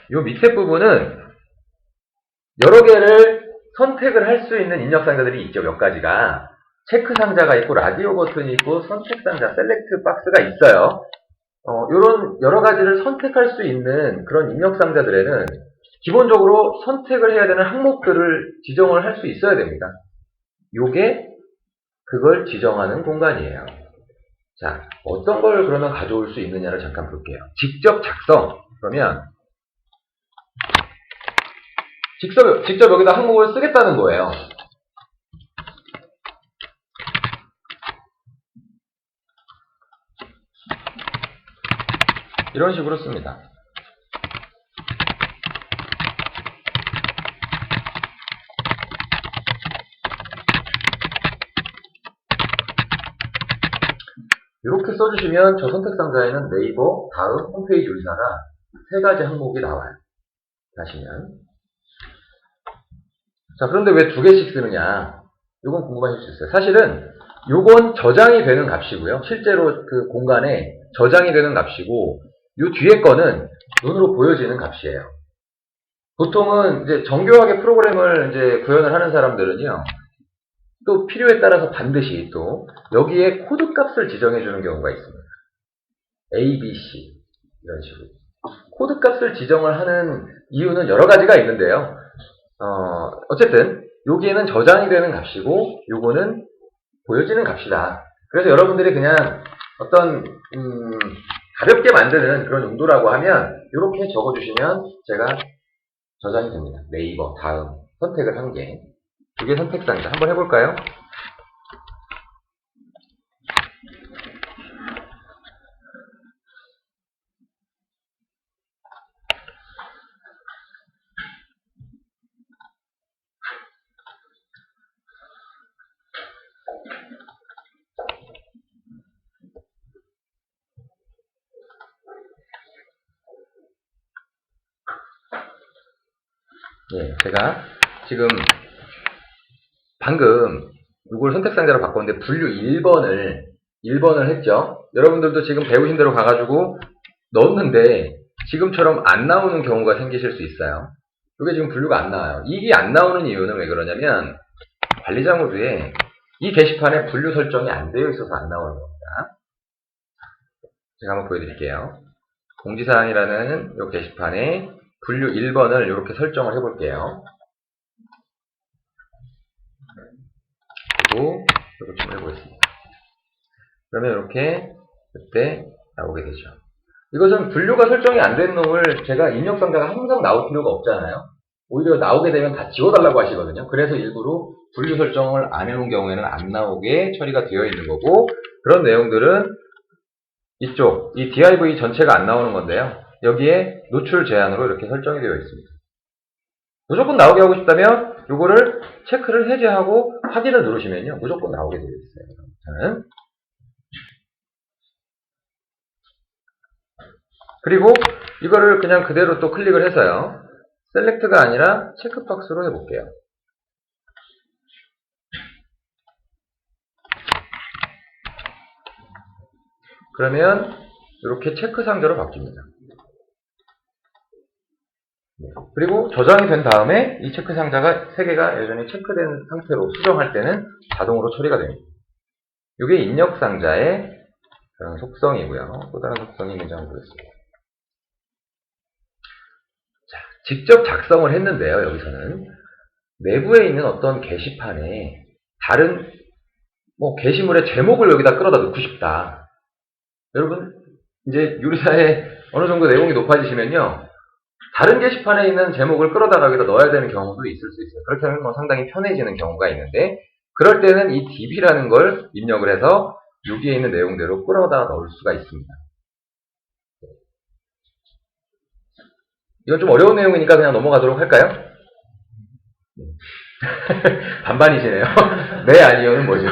이 밑에 부분은 여러 개를 선택을 할 수 있는 입력 상자들이 있죠. 몇 가지가. 체크 상자가 있고, 라디오 버튼이 있고, 선택 상자, 셀렉트 박스가 있어요. 요런 여러 가지를 선택할 수 있는 그런 입력 상자들에는 기본적으로 선택을 해야 되는 항목들을 지정을 할 수 있어야 됩니다. 요게 그걸 지정하는 공간이에요. 자, 어떤 걸 그러면 가져올 수 있느냐를 잠깐 볼게요. 직접 작성. 그러면 직접 여기다 항목을 쓰겠다는 거예요. 이런 식으로 씁니다. 이렇게 써주시면 저 선택 상자에는 네이버, 다음, 홈페이지 요리사가 세 가지 항목이 나와요. 다시면. 자, 그런데 왜 두 개씩 쓰느냐? 이건 궁금하실 수 있어요. 사실은 요건 저장이 되는 값이고요. 실제로 그 공간에 저장이 되는 값이고, 요 뒤에 거는 눈으로 보여지는 값이에요. 보통은 이제 정교하게 프로그램을 이제 구현을 하는 사람들은요, 또 필요에 따라서 반드시 또 여기에 코드 값을 지정해 주는 경우가 있습니다. A, B, C 이런 식으로 코드 값을 지정을 하는 이유는 여러 가지가 있는데요. 어쨌든 여기에는 저장이 되는 값이고 요거는 보여지는 값이다. 그래서 여러분들이 그냥 어떤 가볍게 만드는 그런 용도라고 하면 이렇게 적어주시면 제가 저장이 됩니다. 네이버, 다음, 선택을 한 개. 두 개 선택 상자 한번 해볼까요? 예, 제가 지금 방금 이걸 선택상자로 바꿨는데 분류 1번을 했죠. 여러분들도 지금 배우신 대로 가가지고 넣었는데 지금처럼 안 나오는 경우가 생기실 수 있어요. 이게 지금 분류가 안 나와요. 이게 안 나오는 이유는 왜 그러냐면 관리자 모드에 이 게시판에 분류 설정이 안 되어 있어서 안 나오는 겁니다. 제가 한번 보여드릴게요. 공지사항이라는 이 게시판에 분류 1번을 이렇게 설정을 해볼게요. 그리고 이렇게 좀 해보겠습니다. 그러면 이렇게 그때 나오게 되죠. 이것은 분류가 설정이 안 된 놈을 제가 입력상자가 항상 나올 필요가 없잖아요. 오히려 나오게 되면 다 지워달라고 하시거든요. 그래서 일부러 분류 설정을 안 해놓은 경우에는 안 나오게 처리가 되어 있는 거고, 그런 내용들은 이쪽 이 div 전체가 안 나오는 건데요. 여기에 노출 제한으로 이렇게 설정이 되어 있습니다. 무조건 나오게 하고 싶다면 이거를 체크를 해제하고 확인을 누르시면요 무조건 나오게 되어 있어요. 저는. 그리고 이거를 그냥 그대로 또 클릭을 해서요 셀렉트가 아니라 체크박스로 해볼게요. 그러면 이렇게 체크 상자로 바뀝니다. 그리고 저장이 된 다음에 이 체크 상자가 3개가 여전히 체크된 상태로 수정할 때는 자동으로 처리가 됩니다. 이게 입력 상자의 그런 속성이고요. 또 다른 속성이 있는지 한번 보겠습니다. 자, 직접 작성을 했는데요. 여기서는 내부에 있는 어떤 게시판에 다른 게시물의 제목을 여기다 끌어다 넣고 싶다. 여러분 이제 요리사에 어느 정도 내용이 높아지시면요. 다른 게시판에 있는 제목을 끌어다가 여기다 넣어야 되는 경우도 있을 수 있어요. 그렇게 하면 상당히 편해지는 경우가 있는데 그럴 때는 이 db라는 걸 입력을 해서 여기에 있는 내용대로 끌어다가 넣을 수가 있습니다. 이건 좀 어려운 내용이니까 그냥 넘어가도록 할까요? 반반이시네요. 네, 아니요는 뭐죠?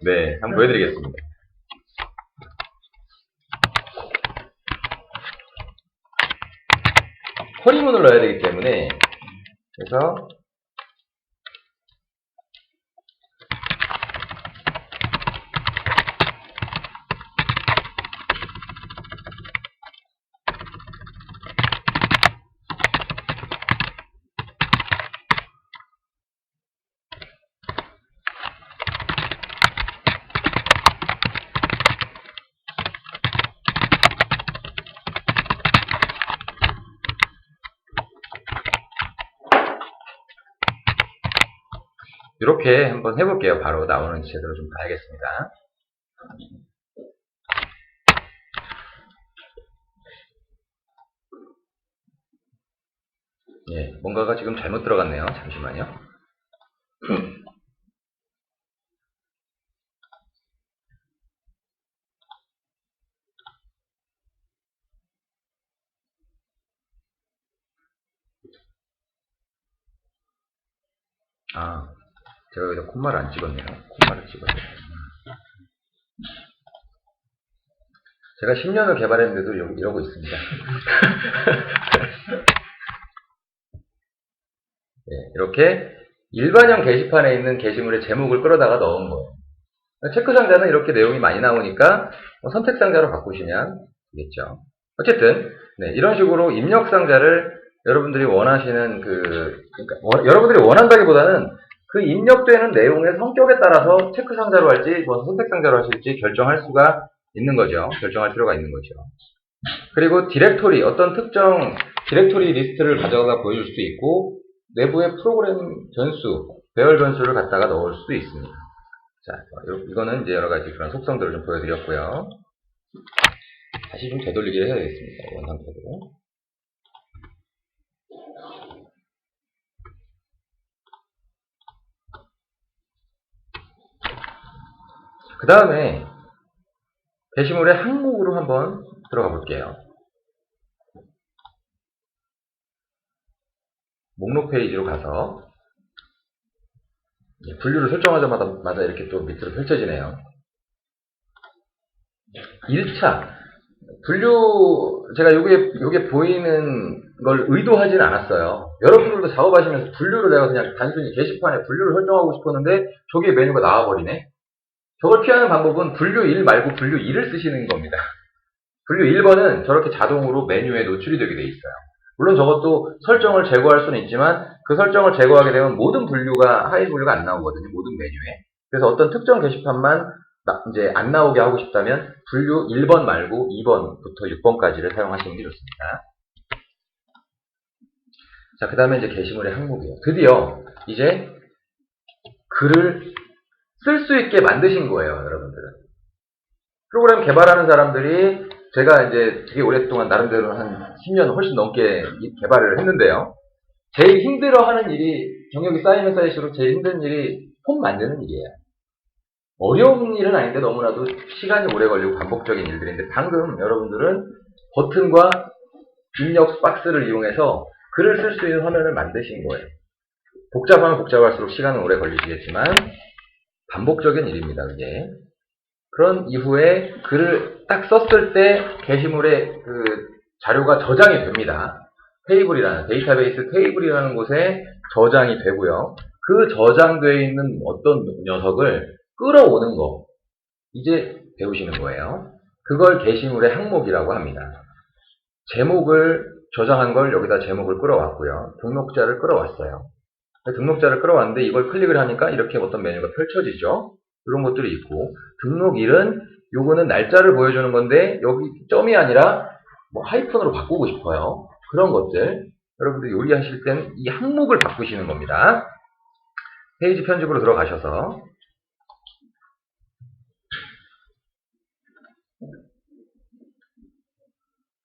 네, 한번 보여드리겠습니다. 허리문을 넣어야 되기 때문에 그래서 이렇게 한번 해볼게요. 바로 나오는지 제대로 좀 봐야겠습니다. 예, 뭔가가 지금 잘못 들어갔네요. 잠시만요. 아, 제가 여기다 콤마를 안 찍었네요. 콤마를 찍어야 돼요. 제가 10년을 개발했는데도 이러고 있습니다. 네, 이렇게 일반형 게시판에 있는 게시물의 제목을 끌어다가 넣은 거예요. 체크 상자는 이렇게 내용이 많이 나오니까 선택 상자로 바꾸시면 되겠죠. 어쨌든 네, 이런 식으로 입력 상자를 여러분들이 원하시는 그러니까 여러분들이 원한다기보다는 그 입력되는 내용의 성격에 따라서 체크 상자로 할지 선택 상자로 하실지 결정할 수가 있는 거죠. 결정할 필요가 있는 거죠. 그리고 디렉토리, 어떤 특정 디렉토리 리스트를 가져가 보여줄 수도 있고 내부의 프로그램 변수, 배열 변수를 갖다가 넣을 수도 있습니다. 자, 이거는 이제 여러 가지 그런 속성들을 좀 보여드렸고요. 다시 좀 되돌리기를 해야 되겠습니다. 원 상태로. 그 다음에 게시물의 항목으로 한번 들어가 볼게요. 목록 페이지로 가서 분류를 설정하자마자 이렇게 또 밑으로 펼쳐지네요. 1차 분류, 제가 요게 보이는 걸 의도하진 않았어요. 여러분들도 작업하시면서 분류를 내가 그냥 단순히 게시판에 분류를 설정하고 싶었는데 저게 메뉴가 나와버리네. 저걸 피하는 방법은 분류 1 말고 분류 2를 쓰시는 겁니다. 분류 1번은 저렇게 자동으로 메뉴에 노출이 되게 돼 있어요. 물론 저것도 설정을 제거할 수는 있지만 그 설정을 제거하게 되면 모든 하이 분류가 안 나오거든요. 모든 메뉴에. 그래서 어떤 특정 게시판만 이제 안 나오게 하고 싶다면 분류 1번 말고 2번부터 6번까지를 사용하시는 게 좋습니다. 자, 그 다음에 이제 게시물의 항목이에요. 드디어 이제 글을 쓸 수 있게 만드신 거예요, 여러분들은. 프로그램 개발하는 사람들이 제가 이제 되게 오랫동안 나름대로 한 10년 훨씬 넘게 개발을 했는데요. 제일 힘들어하는 일이, 경력이 쌓이면 쌓일수록 제일 힘든 일이 폼 만드는 일이에요. 어려운 일은 아닌데 너무나도 시간이 오래 걸리고 반복적인 일들인데 방금 여러분들은 버튼과 입력 박스를 이용해서 글을 쓸 수 있는 화면을 만드신 거예요. 복잡하면 복잡할수록 시간은 오래 걸리시겠지만 반복적인 일입니다, 그게. 그런 이후에 글을 딱 썼을 때 게시물의 그 자료가 저장이 됩니다. 데이터베이스 테이블이라는 곳에 저장이 되고요. 그 저장되어 있는 어떤 녀석을 끌어오는 거, 이제 배우시는 거예요. 그걸 게시물의 항목이라고 합니다. 제목을 저장한 걸 여기다 제목을 끌어왔고요. 등록자를 끌어왔어요. 등록자를 끌어왔는데 이걸 클릭을 하니까 이렇게 어떤 메뉴가 펼쳐지죠. 이런 것들이 있고, 등록일은 요거는 날짜를 보여주는 건데 여기 점이 아니라 뭐 하이픈으로 바꾸고 싶어요. 그런 것들 여러분들이 요리하실 땐 이 항목을 바꾸시는 겁니다. 페이지 편집으로 들어가셔서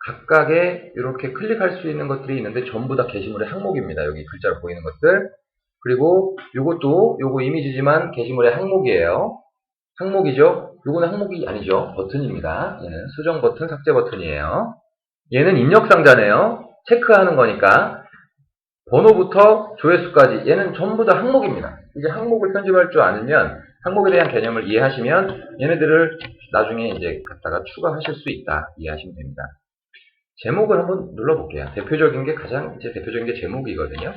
각각의 이렇게 클릭할 수 있는 것들이 있는데 전부 다 게시물의 항목입니다. 여기 글자로 보이는 것들. 그리고 요거 이미지지만 게시물의 항목이에요. 항목이죠. 요거는 항목이 아니죠. 버튼입니다. 얘는 수정 버튼, 삭제 버튼이에요. 얘는 입력 상자네요. 체크하는 거니까. 번호부터 조회수까지 얘는 전부 다 항목입니다. 이제 항목을 편집할 줄 아면, 항목에 대한 개념을 이해하시면 얘네들을 나중에 이제 갖다가 추가하실 수 있다. 이해하시면 됩니다. 제목을 한번 눌러볼게요. 대표적인 게 제목이거든요.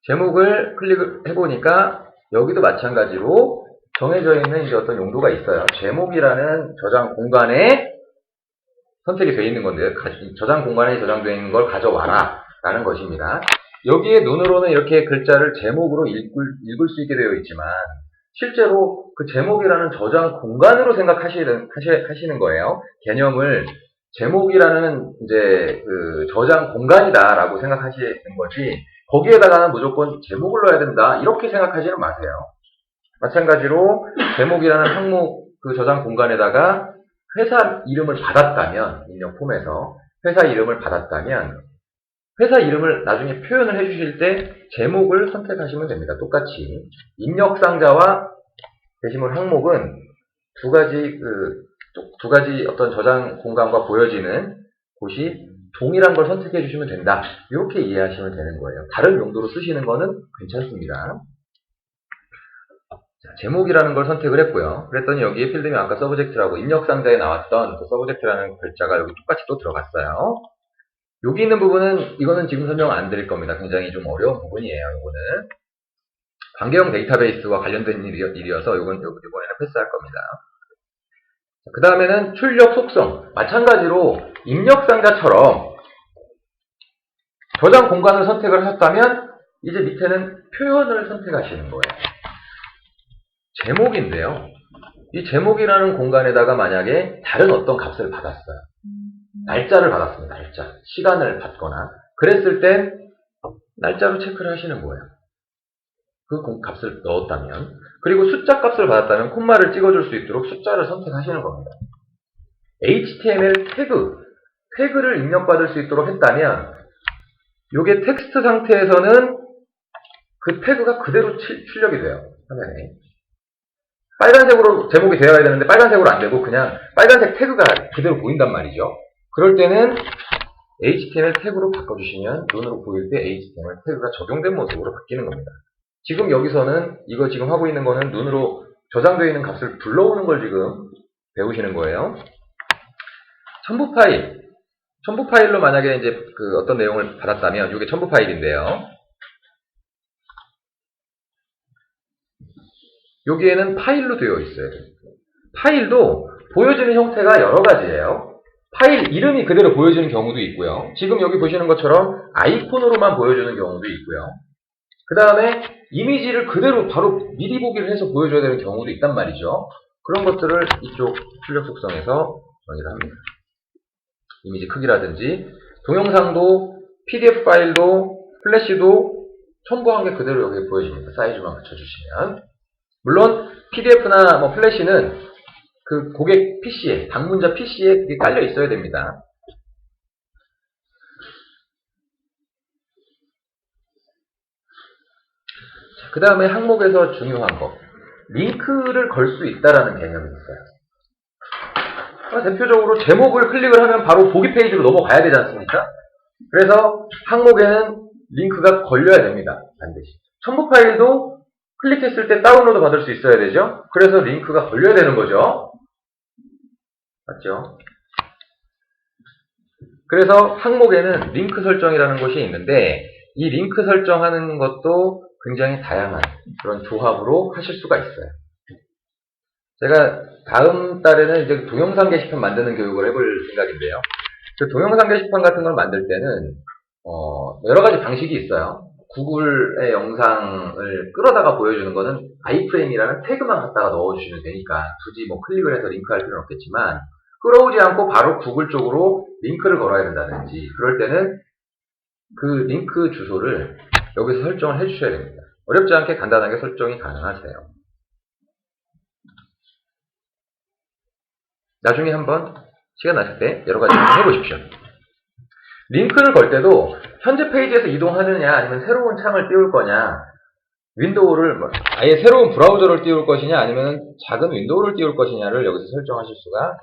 제목을 클릭을 해보니까 여기도 마찬가지로 정해져 있는 이제 어떤 용도가 있어요. 제목이라는 저장 공간에 선택이 되어 있는 건데요. 저장 공간에 저장되어 있는 걸 가져와라 라는 것입니다. 여기에 눈으로는 이렇게 글자를 제목으로 읽을 수 있게 되어 있지만 실제로 그 제목이라는 저장 공간으로 생각하시는 거예요. 개념을 제목이라는 이제 그 저장 공간이다라고 생각하시는 거지, 거기에다가는 무조건 제목을 넣어야 된다 이렇게 생각하지는 마세요. 마찬가지로 제목이라는 항목 그 저장 공간에다가 회사 이름을 받았다면, 입력 폼에서 회사 이름을 받았다면 회사 이름을 나중에 표현을 해주실 때 제목을 선택하시면 됩니다. 똑같이 입력 상자와 게시물 항목은 두 가지 어떤 저장 공간과 보여지는 곳이 동일한 걸 선택해 주시면 된다. 이렇게 이해하시면 되는 거예요. 다른 용도로 쓰시는 거는 괜찮습니다. 자, 제목이라는 걸 선택을 했고요. 그랬더니 여기에 필드명 아까 서브젝트라고 입력 상자에 나왔던 그 서브젝트라는 글자가 여기 똑같이 또 들어갔어요. 여기 있는 부분은 이거는 지금 설명 안 드릴 겁니다. 굉장히 좀 어려운 부분이에요. 이거는 관계형 데이터베이스와 관련된 일이어서 이번에는 패스할 겁니다. 그 다음에는 출력 속성. 마찬가지로 입력 상자처럼 저장 공간을 선택을 하셨다면 이제 밑에는 표현을 선택하시는 거예요. 제목인데요. 이 제목이라는 공간에다가 만약에 다른 어떤 값을 받았어요. 날짜를 받았습니다. 날짜. 시간을 받거나 그랬을 땐 날짜로 체크를 하시는 거예요. 그 값을 넣었다면. 그리고 숫자 값을 받았다면 콤마를 찍어줄 수 있도록 숫자를 선택하시는 겁니다. HTML 태그를 입력받을 수 있도록 했다면 이게 텍스트 상태에서는 그 태그가 그대로 출력이 돼요. 화면에. 빨간색으로 제목이 되어야 되는데 빨간색으로 안 되고 그냥 빨간색 태그가 그대로 보인단 말이죠. 그럴 때는 HTML 태그로 바꿔주시면 눈으로 보일 때 HTML 태그가 적용된 모습으로 바뀌는 겁니다. 지금 여기서는 이거 지금 하고 있는 거는 눈으로 저장되어 있는 값을 불러오는 걸 지금 배우시는 거예요. 첨부 파일로 만약에 이제 그 어떤 내용을 받았다면 이게 첨부 파일인데요. 여기에는 파일로 되어 있어요. 파일도 보여지는 형태가 여러 가지예요. 파일 이름이 그대로 보여지는 경우도 있고요. 지금 여기 보시는 것처럼 아이콘으로만 보여주는 경우도 있고요. 그 다음에 이미지를 그대로 바로 미리 보기를 해서 보여줘야 되는 경우도 있단 말이죠. 그런 것들을 이쪽 출력 속성에서 정의를 합니다. 이미지 크기라든지 동영상도 PDF 파일도 플래시도 첨부한 게 그대로 여기 보여집니다. 사이즈만 맞춰주시면. 물론 PDF나 뭐 플래시는 그 고객 PC에, 방문자 PC에 그게 깔려 있어야 됩니다. 그 다음에 항목에서 중요한 거, 링크를 걸 수 있다라는 개념이 있어요. 대표적으로 제목을 클릭을 하면 바로 보기 페이지로 넘어가야 되지 않습니까? 그래서 항목에는 링크가 걸려야 됩니다. 반드시. 첨부 파일도 클릭했을 때 다운로드 받을 수 있어야 되죠? 그래서 링크가 걸려야 되는 거죠. 맞죠? 그래서 항목에는 링크 설정이라는 것이 있는데 이 링크 설정하는 것도 굉장히 다양한 그런 조합으로 하실 수가 있어요. 제가 다음 달에는 이제 동영상 게시판 만드는 교육을 해볼 생각인데요. 그 동영상 게시판 같은 걸 만들 때는 여러 가지 방식이 있어요. 구글의 영상을 끌어다가 보여주는 거는 아이프레임이라는 태그만 갖다가 넣어주시면 되니까 굳이 뭐 클릭을 해서 링크할 필요는 없겠지만 끌어오지 않고 바로 구글 쪽으로 링크를 걸어야 된다든지 그럴 때는 그 링크 주소를 여기서 설정을 해주셔야 됩니다. 어렵지 않게 간단하게 설정이 가능하세요. 나중에 한번 시간 나실 때 여러 가지 해보십시오. 링크를 걸 때도 현재 페이지에서 이동하느냐 아니면 새로운 창을 띄울 거냐, 윈도우를 아예 새로운 브라우저를 띄울 것이냐 아니면 작은 윈도우를 띄울 것이냐를 여기서 설정하실 수가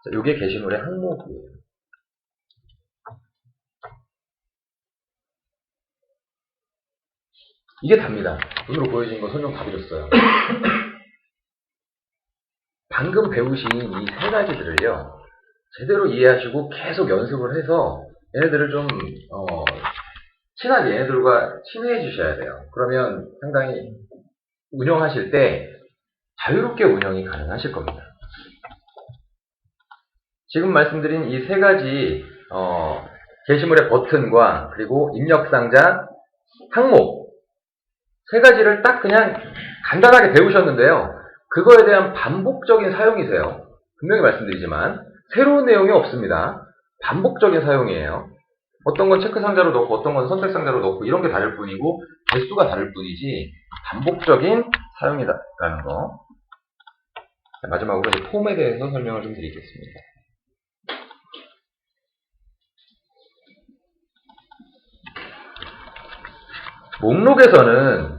있습니다. 이게 게시물의 항목이에요. 이게 답니다. 눈으로 보여지는 거 설명 다 드렸어요. 방금 배우신 이 세 가지들을요 제대로 이해하시고 계속 연습을 해서 얘네들을 좀 친하게 얘네들과 친해해 주셔야 돼요. 그러면 상당히 운영하실 때 자유롭게 운영이 가능하실 겁니다. 지금 말씀드린 이 세 가지 게시물의 버튼과 그리고 입력상자, 항목 세 가지를 딱 그냥 간단하게 배우셨는데요. 그거에 대한 반복적인 사용이세요. 분명히 말씀드리지만 새로운 내용이 없습니다. 반복적인 사용이에요. 어떤 건 체크 상자로 넣고 어떤 건 선택 상자로 넣고 이런 게 다를 뿐이고 개수가 다를 뿐이지 반복적인 사용이라는 거. 자, 마지막으로 이제 폼에 대해서 설명을 좀 드리겠습니다. 목록에서는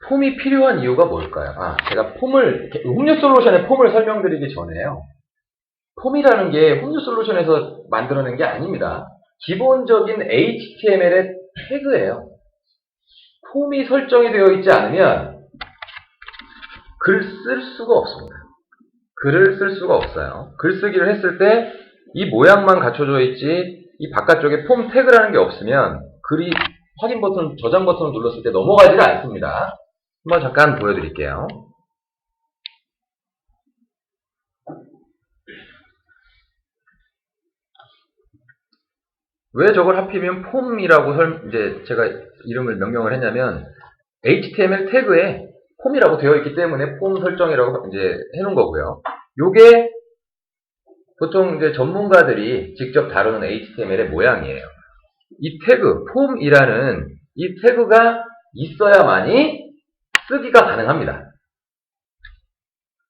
폼이 필요한 이유가 뭘까요? 제가 폼을, 음료 솔루션의 폼을 설명드리기 전에요. 폼이라는 게 음료 솔루션에서 만들어낸 게 아닙니다. 기본적인 HTML의 태그예요. 폼이 설정이 되어 있지 않으면 글 쓸 수가 없습니다. 글을 쓸 수가 없어요. 글쓰기를 했을 때 이 모양만 갖춰져 있지 이 바깥쪽에 폼 태그라는 게 없으면 글이 확인 버튼, 저장 버튼을 눌렀을 때 넘어가지가 않습니다. 한번 잠깐 보여드릴게요. 왜 저걸 하필이면 폼이라고 이제 제가 이름을 명명을 했냐면 HTML 태그에 폼이라고 되어 있기 때문에 폼 설정이라고 이제 해놓은 거고요. 요게 보통 이제 전문가들이 직접 다루는 HTML의 모양이에요. 이 태그, 폼이라는 이 태그가 있어야만이 쓰기가 가능합니다.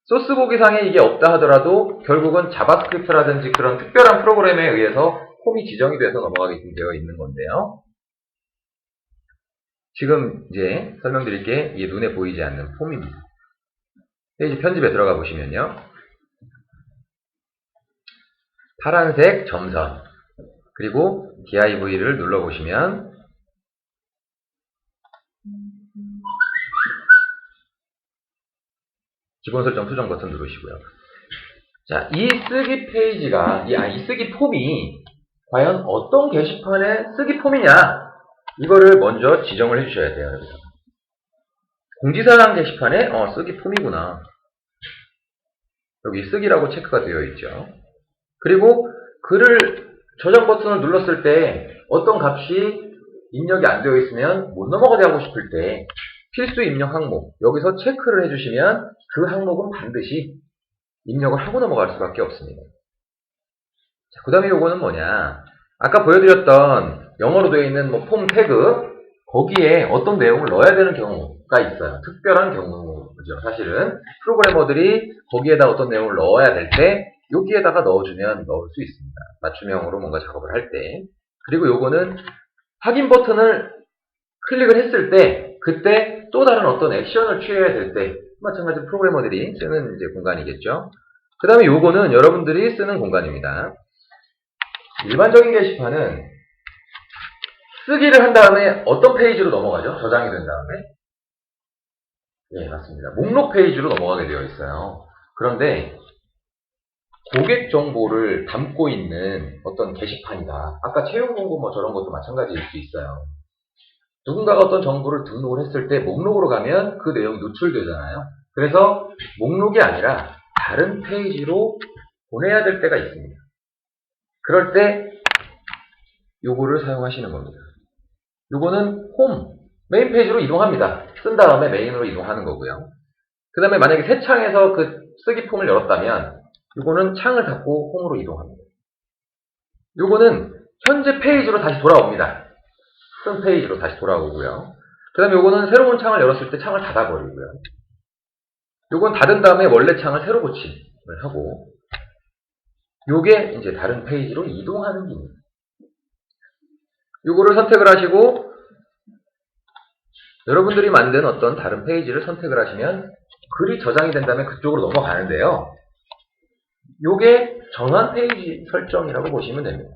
소스 보기상에 이게 없다 하더라도 결국은 자바스크립트라든지 그런 특별한 프로그램에 의해서 폼이 지정이 돼서 넘어가게끔 되어 있는 건데요. 지금 이제 설명드릴 게 이게 눈에 보이지 않는 폼입니다. 페이지 편집에 들어가 보시면요. 파란색 점선 그리고 div를 눌러보시면 기본 설정 수정 버튼 누르시고요. 자, 이 쓰기 페이지가, 이 쓰기 폼이 과연 어떤 게시판의 쓰기 폼이냐? 이거를 먼저 지정을 해주셔야 돼요. 여기서. 공지사항 게시판에 쓰기 폼이구나. 여기 쓰기라고 체크가 되어 있죠. 그리고 글을 저장 버튼을 눌렀을 때 어떤 값이 입력이 안 되어 있으면 못 넘어가게 하고 싶을 때 필수 입력 항목 여기서 체크를 해주시면 그 항목은 반드시 입력을 하고 넘어갈 수밖에 없습니다. 그 다음에 요거는 뭐냐, 아까 보여드렸던 영어로 되어 있는 폼 태그 거기에 어떤 내용을 넣어야 되는 경우가 있어요. 특별한 경우죠. 사실은 프로그래머들이 거기에다 어떤 내용을 넣어야 될 때 여기에다가 넣어주면 넣을 수 있습니다. 맞춤형으로 뭔가 작업을 할 때. 그리고 요거는 확인 버튼을 클릭을 했을 때 그때 또 다른 어떤 액션을 취해야 될 때 마찬가지로 프로그래머들이 쓰는 이제 공간이겠죠. 그 다음에 요거는 여러분들이 쓰는 공간입니다. 일반적인 게시판은 쓰기를 한 다음에 어떤 페이지로 넘어가죠? 저장이 된 다음에? 예, 맞습니다. 목록 페이지로 넘어가게 되어 있어요. 그런데 고객 정보를 담고 있는 어떤 게시판이다. 아까 채용 공고 뭐 저런 것도 마찬가지일 수 있어요. 누군가가 어떤 정보를 등록을 했을 때 목록으로 가면 그 내용이 노출되잖아요. 그래서 목록이 아니라 다른 페이지로 보내야 될 때가 있습니다. 그럴 때 요거를 사용하시는 겁니다. 요거는 홈, 메인 페이지로 이동합니다. 쓴 다음에 메인으로 이동하는 거고요. 그 다음에 만약에 새 창에서 그 쓰기 폼을 열었다면 요거는 창을 닫고 홈으로 이동합니다. 요거는 현재 페이지로 다시 돌아옵니다. 쓴 페이지로 다시 돌아오고요. 그 다음에 요거는 새로운 창을 열었을 때 창을 닫아버리고요. 요건 닫은 다음에 원래 창을 새로 고침을 하고 요게 이제 다른 페이지로 이동하는 기능. 요거를 선택을 하시고 여러분들이 만든 어떤 다른 페이지를 선택을 하시면 글이 저장이 된다면 그쪽으로 넘어가는데요. 요게 전환 페이지 설정이라고 보시면 됩니다.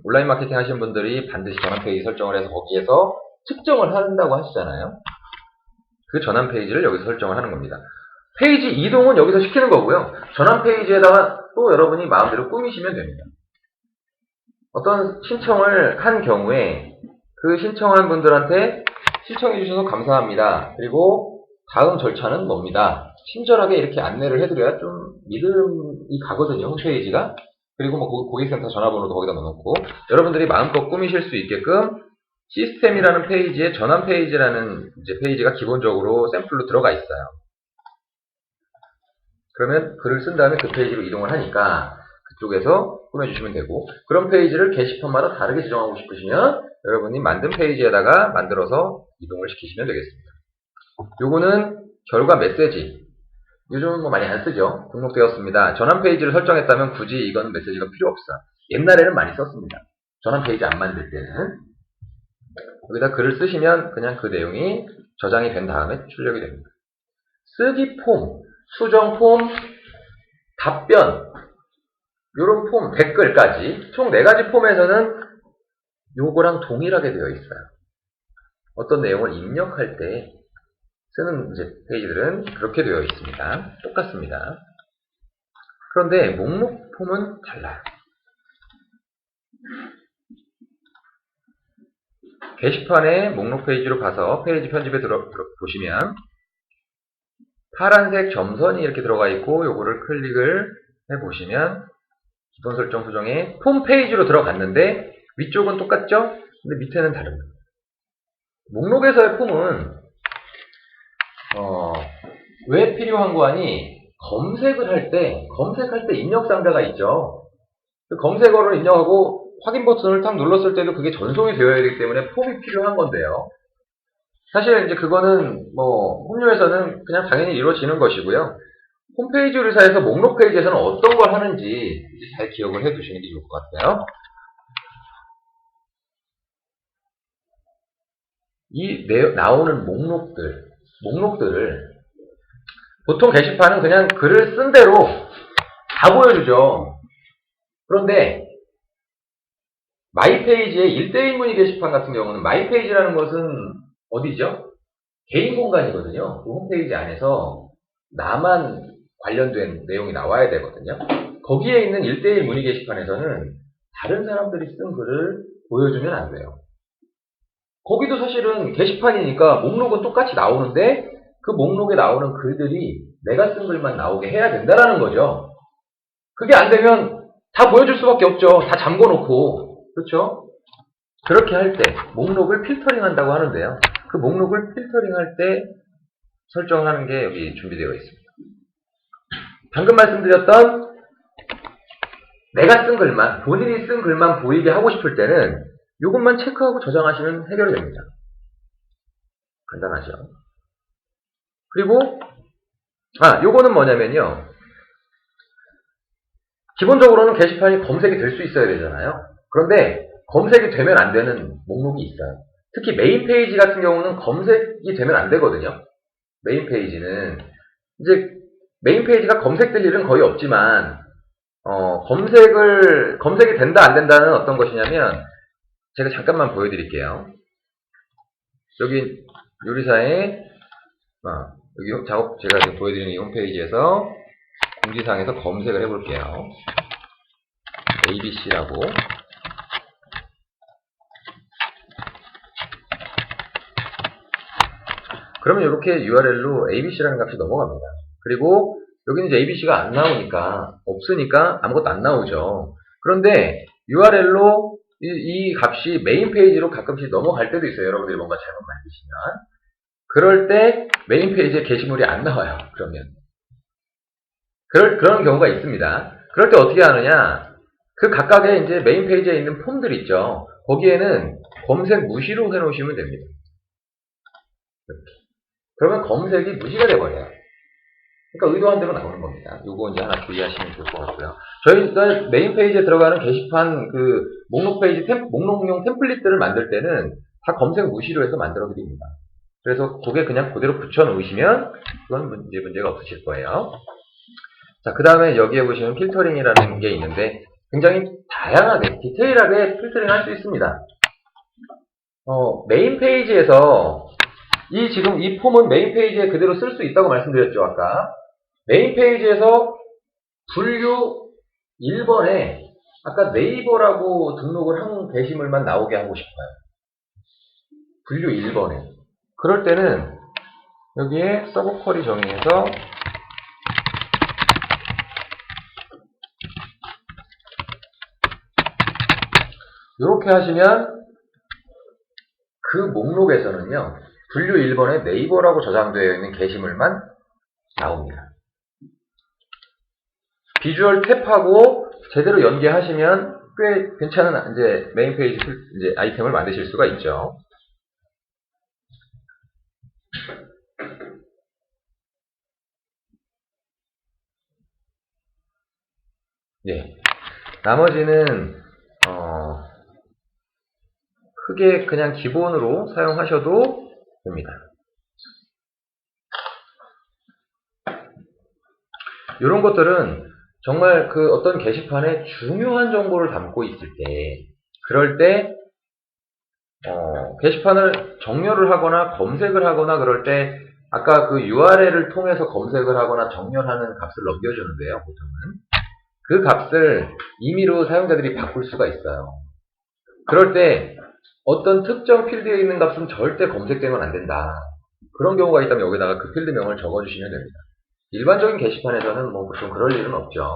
온라인 마케팅 하시는 분들이 반드시 전환 페이지 설정을 해서 거기에서 측정을 한다고 하시잖아요. 그 전환 페이지를 여기서 설정을 하는 겁니다. 페이지 이동은 여기서 시키는 거고요. 전환 페이지에다가 또 여러분이 마음대로 꾸미시면 됩니다. 어떤 신청을 한 경우에 그 신청한 분들한테 신청해 주셔서 감사합니다. 그리고 다음 절차는 뭡니다. 친절하게 이렇게 안내를 해드려야 좀 믿음이 가거든요. 홈페이지가. 그리고 뭐 고객센터 전화번호도 거기다 넣어놓고 여러분들이 마음껏 꾸미실 수 있게끔 시스템이라는 페이지에 전환 페이지라는 이제 페이지가 기본적으로 샘플로 들어가 있어요. 그러면 글을 쓴 다음에 그 페이지로 이동을 하니까 그쪽에서 꾸며주시면 되고, 그런 페이지를 게시판마다 다르게 지정하고 싶으시면 여러분이 만든 페이지에다가 만들어서 이동을 시키시면 되겠습니다. 요거는 결과 메시지. 요즘은 뭐 많이 안 쓰죠. 등록되었습니다. 전환 페이지를 설정했다면 굳이 이건 메시지가 필요 없어. 옛날에는 많이 썼습니다. 전환 페이지 안 만들 때는. 여기다 글을 쓰시면 그냥 그 내용이 저장이 된 다음에 출력이 됩니다. 쓰기 폼, 수정 폼, 답변, 요런 폼, 댓글까지 총 4가지 폼에서는 요거랑 동일하게 되어 있어요. 어떤 내용을 입력할 때 쓰는 이제 페이지들은 그렇게 되어 있습니다. 똑같습니다. 그런데 목록 폼은 달라요. 게시판의 목록 페이지로 가서 페이지 편집에 보시면 파란색 점선이 이렇게 들어가 있고 요거를 클릭을 해보시면 기본 설정 수정에 폼 페이지로 들어갔는데 위쪽은 똑같죠? 근데 밑에는 다릅니다. 목록에서의 폼은 왜 필요한 거 아니? 검색할 때 입력 상자가 있죠. 그 검색어를 입력하고 확인 버튼을 탁 눌렀을 때도 그게 전송이 되어야 되기 때문에 폼이 필요한 건데요. 사실 이제 그거는 뭐 홈료에서는 그냥 당연히 이루어지는 것이고요. 홈페이지 의사에서 목록 페이지에서는 어떤 걸 하는지 이제 잘 기억을 해 두시는 게 좋을 것 같아요. 이 나오는 목록들을 보통 게시판은 그냥 글을 쓴 대로 다 보여주죠. 그런데 마이페이지의 1대1 문의 게시판 같은 경우는 마이페이지라는 것은 어디죠? 개인 공간이거든요. 그 홈페이지 안에서 나만 관련된 내용이 나와야 되거든요. 거기에 있는 1대1 문의 게시판에서는 다른 사람들이 쓴 글을 보여주면 안 돼요. 거기도 사실은 게시판이니까 목록은 똑같이 나오는데 그 목록에 나오는 글들이 내가 쓴 글만 나오게 해야 된다는 거죠. 그게 안 되면 다 보여줄 수밖에 없죠. 다 잠궈놓고. 그렇죠? 그렇게 할 때 목록을 필터링 한다고 하는데요. 그 목록을 필터링할 때 설정하는 게 여기 준비되어 있습니다. 방금 말씀드렸던 내가 쓴 글만, 본인이 쓴 글만 보이게 하고 싶을 때는 이것만 체크하고 저장하시면 해결이 됩니다. 간단하죠. 그리고 요거는 뭐냐면요. 기본적으로는 게시판이 검색이 될 수 있어야 되잖아요. 그런데 검색이 되면 안 되는 목록이 있어요. 특히 메인 페이지 같은 경우는 검색이 되면 안 되거든요. 메인 페이지는 이제 메인 페이지가 검색될 일은 거의 없지만 검색이 된다 안 된다는 어떤 것이냐면 제가 잠깐만 보여드릴게요. 여기 요리사의 여기 제가 지금 보여드리는 이 홈페이지에서 공지사항에서 검색을 해볼게요. ABC라고. 그러면 이렇게 URL로 ABC라는 값이 넘어갑니다. 그리고 여기는 이제 ABC가 안 나오니까, 없으니까 아무것도 안 나오죠. 그런데 URL로 이 값이 메인 페이지로 가끔씩 넘어갈 때도 있어요. 여러분들이 뭔가 잘못 만드시면. 그럴 때 메인 페이지에 게시물이 안 나와요. 그런 경우가 있습니다. 그럴 때 어떻게 하느냐. 그 각각의 이제 메인 페이지에 있는 폼들 있죠. 거기에는 검색 무시로 해놓으시면 됩니다. 이렇게. 그러면 검색이 무시가 돼버려요. 그러니까 의도한 대로 나오는 겁니다. 요거 이제 하나 주의하시면 좋을 것 같고요. 저희가 메인 페이지에 들어가는 게시판 그 목록 페이지 목록용 템플릿들을 만들 때는 다 검색 무시로 해서 만들어 드립니다. 그래서 그게 그냥 그대로 붙여 놓으시면 그건 문제가 없으실 거예요. 자, 그 다음에 여기에 보시면 필터링이라는 게 있는데 굉장히 다양하게 디테일하게 필터링 할 수 있습니다. 메인 페이지에서 지금 이 폼은 메인 페이지에 그대로 쓸 수 있다고 말씀드렸죠, 아까. 메인 페이지에서 분류 1번에 아까 네이버라고 등록을 한 게시물만 나오게 하고 싶어요. 분류 1번에. 그럴 때는 여기에 서브 쿼리 정의해서 이렇게 하시면 그 목록에서는요. 분류 1번에 네이버라고 저장되어 있는 게시물만 나옵니다. 비주얼 탭하고 제대로 연계하시면 꽤 괜찮은 이제 메인 페이지 이제 아이템을 만드실 수가 있죠. 예. 나머지는 크게 그냥 기본으로 사용하셔도 됩니다. 이런 것들은 정말 그 어떤 게시판에 중요한 정보를 담고 있을 때, 그럴 때 게시판을 정렬을 하거나 검색을 하거나 그럴 때 아까 그 URL을 통해서 검색을 하거나 정렬하는 값을 넘겨주는데요. 보통은 그 값을 임의로 사용자들이 바꿀 수가 있어요. 그럴 때 어떤 특정 필드에 있는 값은 절대 검색되면 안 된다. 그런 경우가 있다면 여기다가 그 필드명을 적어주시면 됩니다. 일반적인 게시판에서는 뭐 보통 그럴 일은 없죠.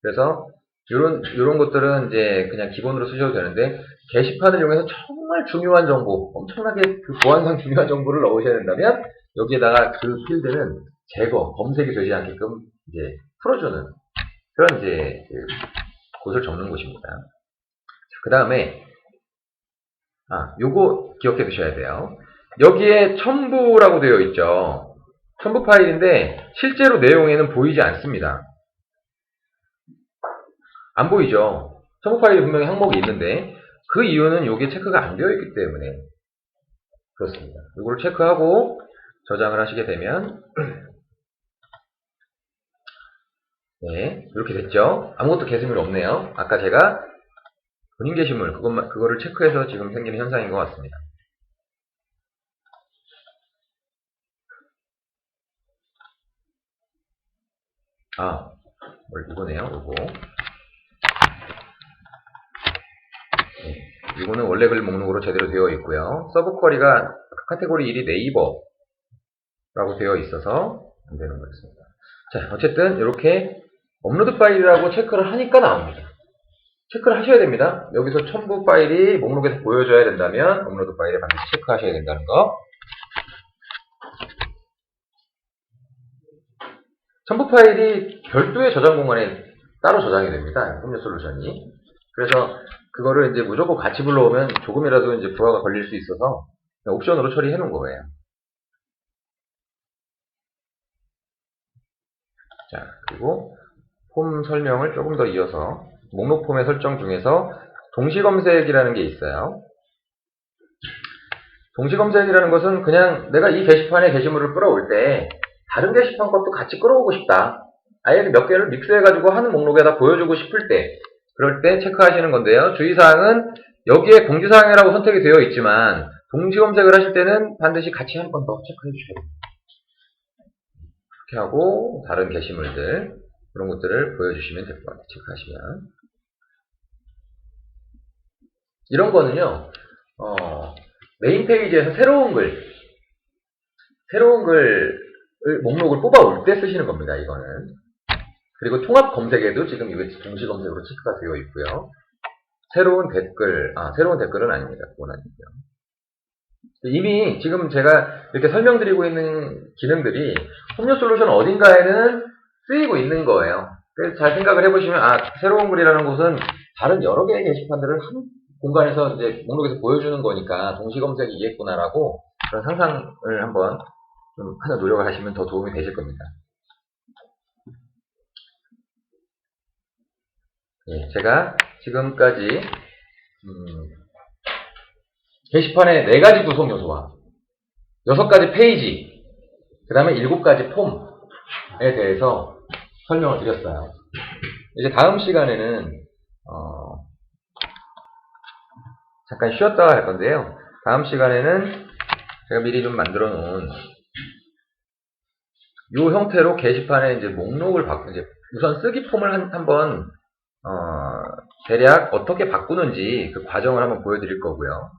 그래서 이런 것들은 이제 그냥 기본으로 쓰셔도 되는데, 게시판을 이용해서 정말 중요한 정보, 엄청나게 그 보안상 중요한 정보를 넣으셔야 된다면 여기에다가 그 필드는 제거, 검색이 되지 않게끔 이제 풀어주는 그런 이제 곳을 적는 곳입니다. 그 다음에 요거 기억해 두셔야 돼요. 여기에 첨부라고 되어 있죠. 첨부 파일인데 실제로 내용에는 보이지 않습니다. 안 보이죠. 첨부 파일이 분명히 항목이 있는데 그 이유는 여기에 체크가 안 되어 있기 때문에 그렇습니다. 이걸 체크하고 저장을 하시게 되면 네, 이렇게 됐죠. 아무것도 게시물이 없네요. 아까 제가 본인 게시물 그거를 체크해서 지금 생기는 현상인 것 같습니다. 이거네요. 요거. 네, 이거는 원래 글 목록으로 제대로 되어 있고요. 서브 쿼리가 카테고리 1이 네이버라고 되어 있어서 안 되는 거였습니다. 자, 어쨌든 이렇게 업로드 파일이라고 체크를 하니까 나옵니다. 체크를 하셔야 됩니다. 여기서 첨부 파일이 목록에서 보여줘야 된다면 업로드 파일에 반드시 체크하셔야 된다는 거. 첨부 파일이 별도의 저장 공간에 따로 저장이 됩니다. 홈료 솔루션이. 그래서 그거를 이제 무조건 같이 불러오면 조금이라도 이제 부하가 걸릴 수 있어서 옵션으로 처리해 놓은 거예요. 자, 그리고 폼 설명을 조금 더 이어서 목록 폼의 설정 중에서 동시 검색이라는 게 있어요. 동시 검색이라는 것은 그냥 내가 이 게시판에 게시물을 끌어올 때 다른 게시판 것도 같이 끌어오고 싶다. 아예 몇 개를 믹스해가지고 하는 목록에다 보여주고 싶을 때, 그럴 때 체크하시는 건데요. 주의사항은 여기에 공지사항이라고 선택이 되어 있지만 동시 검색을 하실 때는 반드시 같이 한 번 더 체크해 주셔야 됩니다. 이렇게 하고 다른 게시물들 그런 것들을 보여주시면 될 것 같아요. 체크하시면. 이런 거는요. 메인 페이지에서 새로운 글을 목록을 뽑아올 때 쓰시는 겁니다. 이거는. 그리고 통합 검색에도 지금 이거 동시 검색으로 체크가 되어 있고요. 새로운 댓글은 아닙니다. 그건 아니고요. 이미 지금 제가 이렇게 설명드리고 있는 기능들이 홈료 솔루션 어딘가에는 쓰이고 있는 거예요. 그래서 잘 생각을 해보시면 새로운 글이라는 것은 다른 여러 개의 게시판들을 한 공간에서 이제 목록에서 보여주는 거니까 동시 검색이 있겠구나라고 그런 상상을 한번 좀 하는 노력을 하시면 더 도움이 되실 겁니다. 예, 제가 지금까지 게시판의 4가지 구성 요소와 6가지 페이지, 그 다음에 7가지 폼에 대해서 설명을 드렸어요. 이제 다음 시간에는 잠깐 쉬었다가 할 건데요. 다음 시간에는 제가 미리 좀 만들어 놓은 이 형태로 게시판에 이제 목록을 우선 쓰기 폼을 한번 대략 어떻게 바꾸는지 그 과정을 한번 보여드릴 거고요.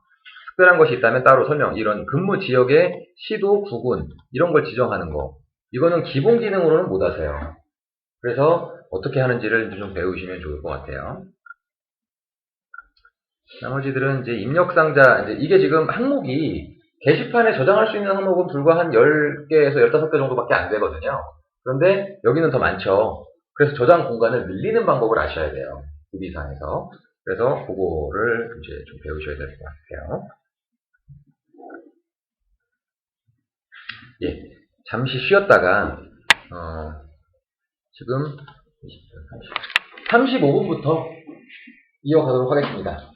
특별한 것이 있다면 따로 이런 근무 지역의 시도, 구군 이런 걸 지정하는 거, 이거는 기본 기능으로는 못 하세요. 그래서 어떻게 하는지를 좀 배우시면 좋을 것 같아요. 나머지들은 이제 입력상자, 이게 지금 항목이 게시판에 저장할 수 있는 항목은 불과 한 10개에서 15개 정도밖에 안 되거든요. 그런데 여기는 더 많죠. 그래서 저장 공간을 늘리는 방법을 아셔야 돼요. DB상에서. 그래서 그거를 이제 좀 배우셔야 될 것 같아요. 예. 잠시 쉬었다가, 지금 35분부터 이어가도록 하겠습니다.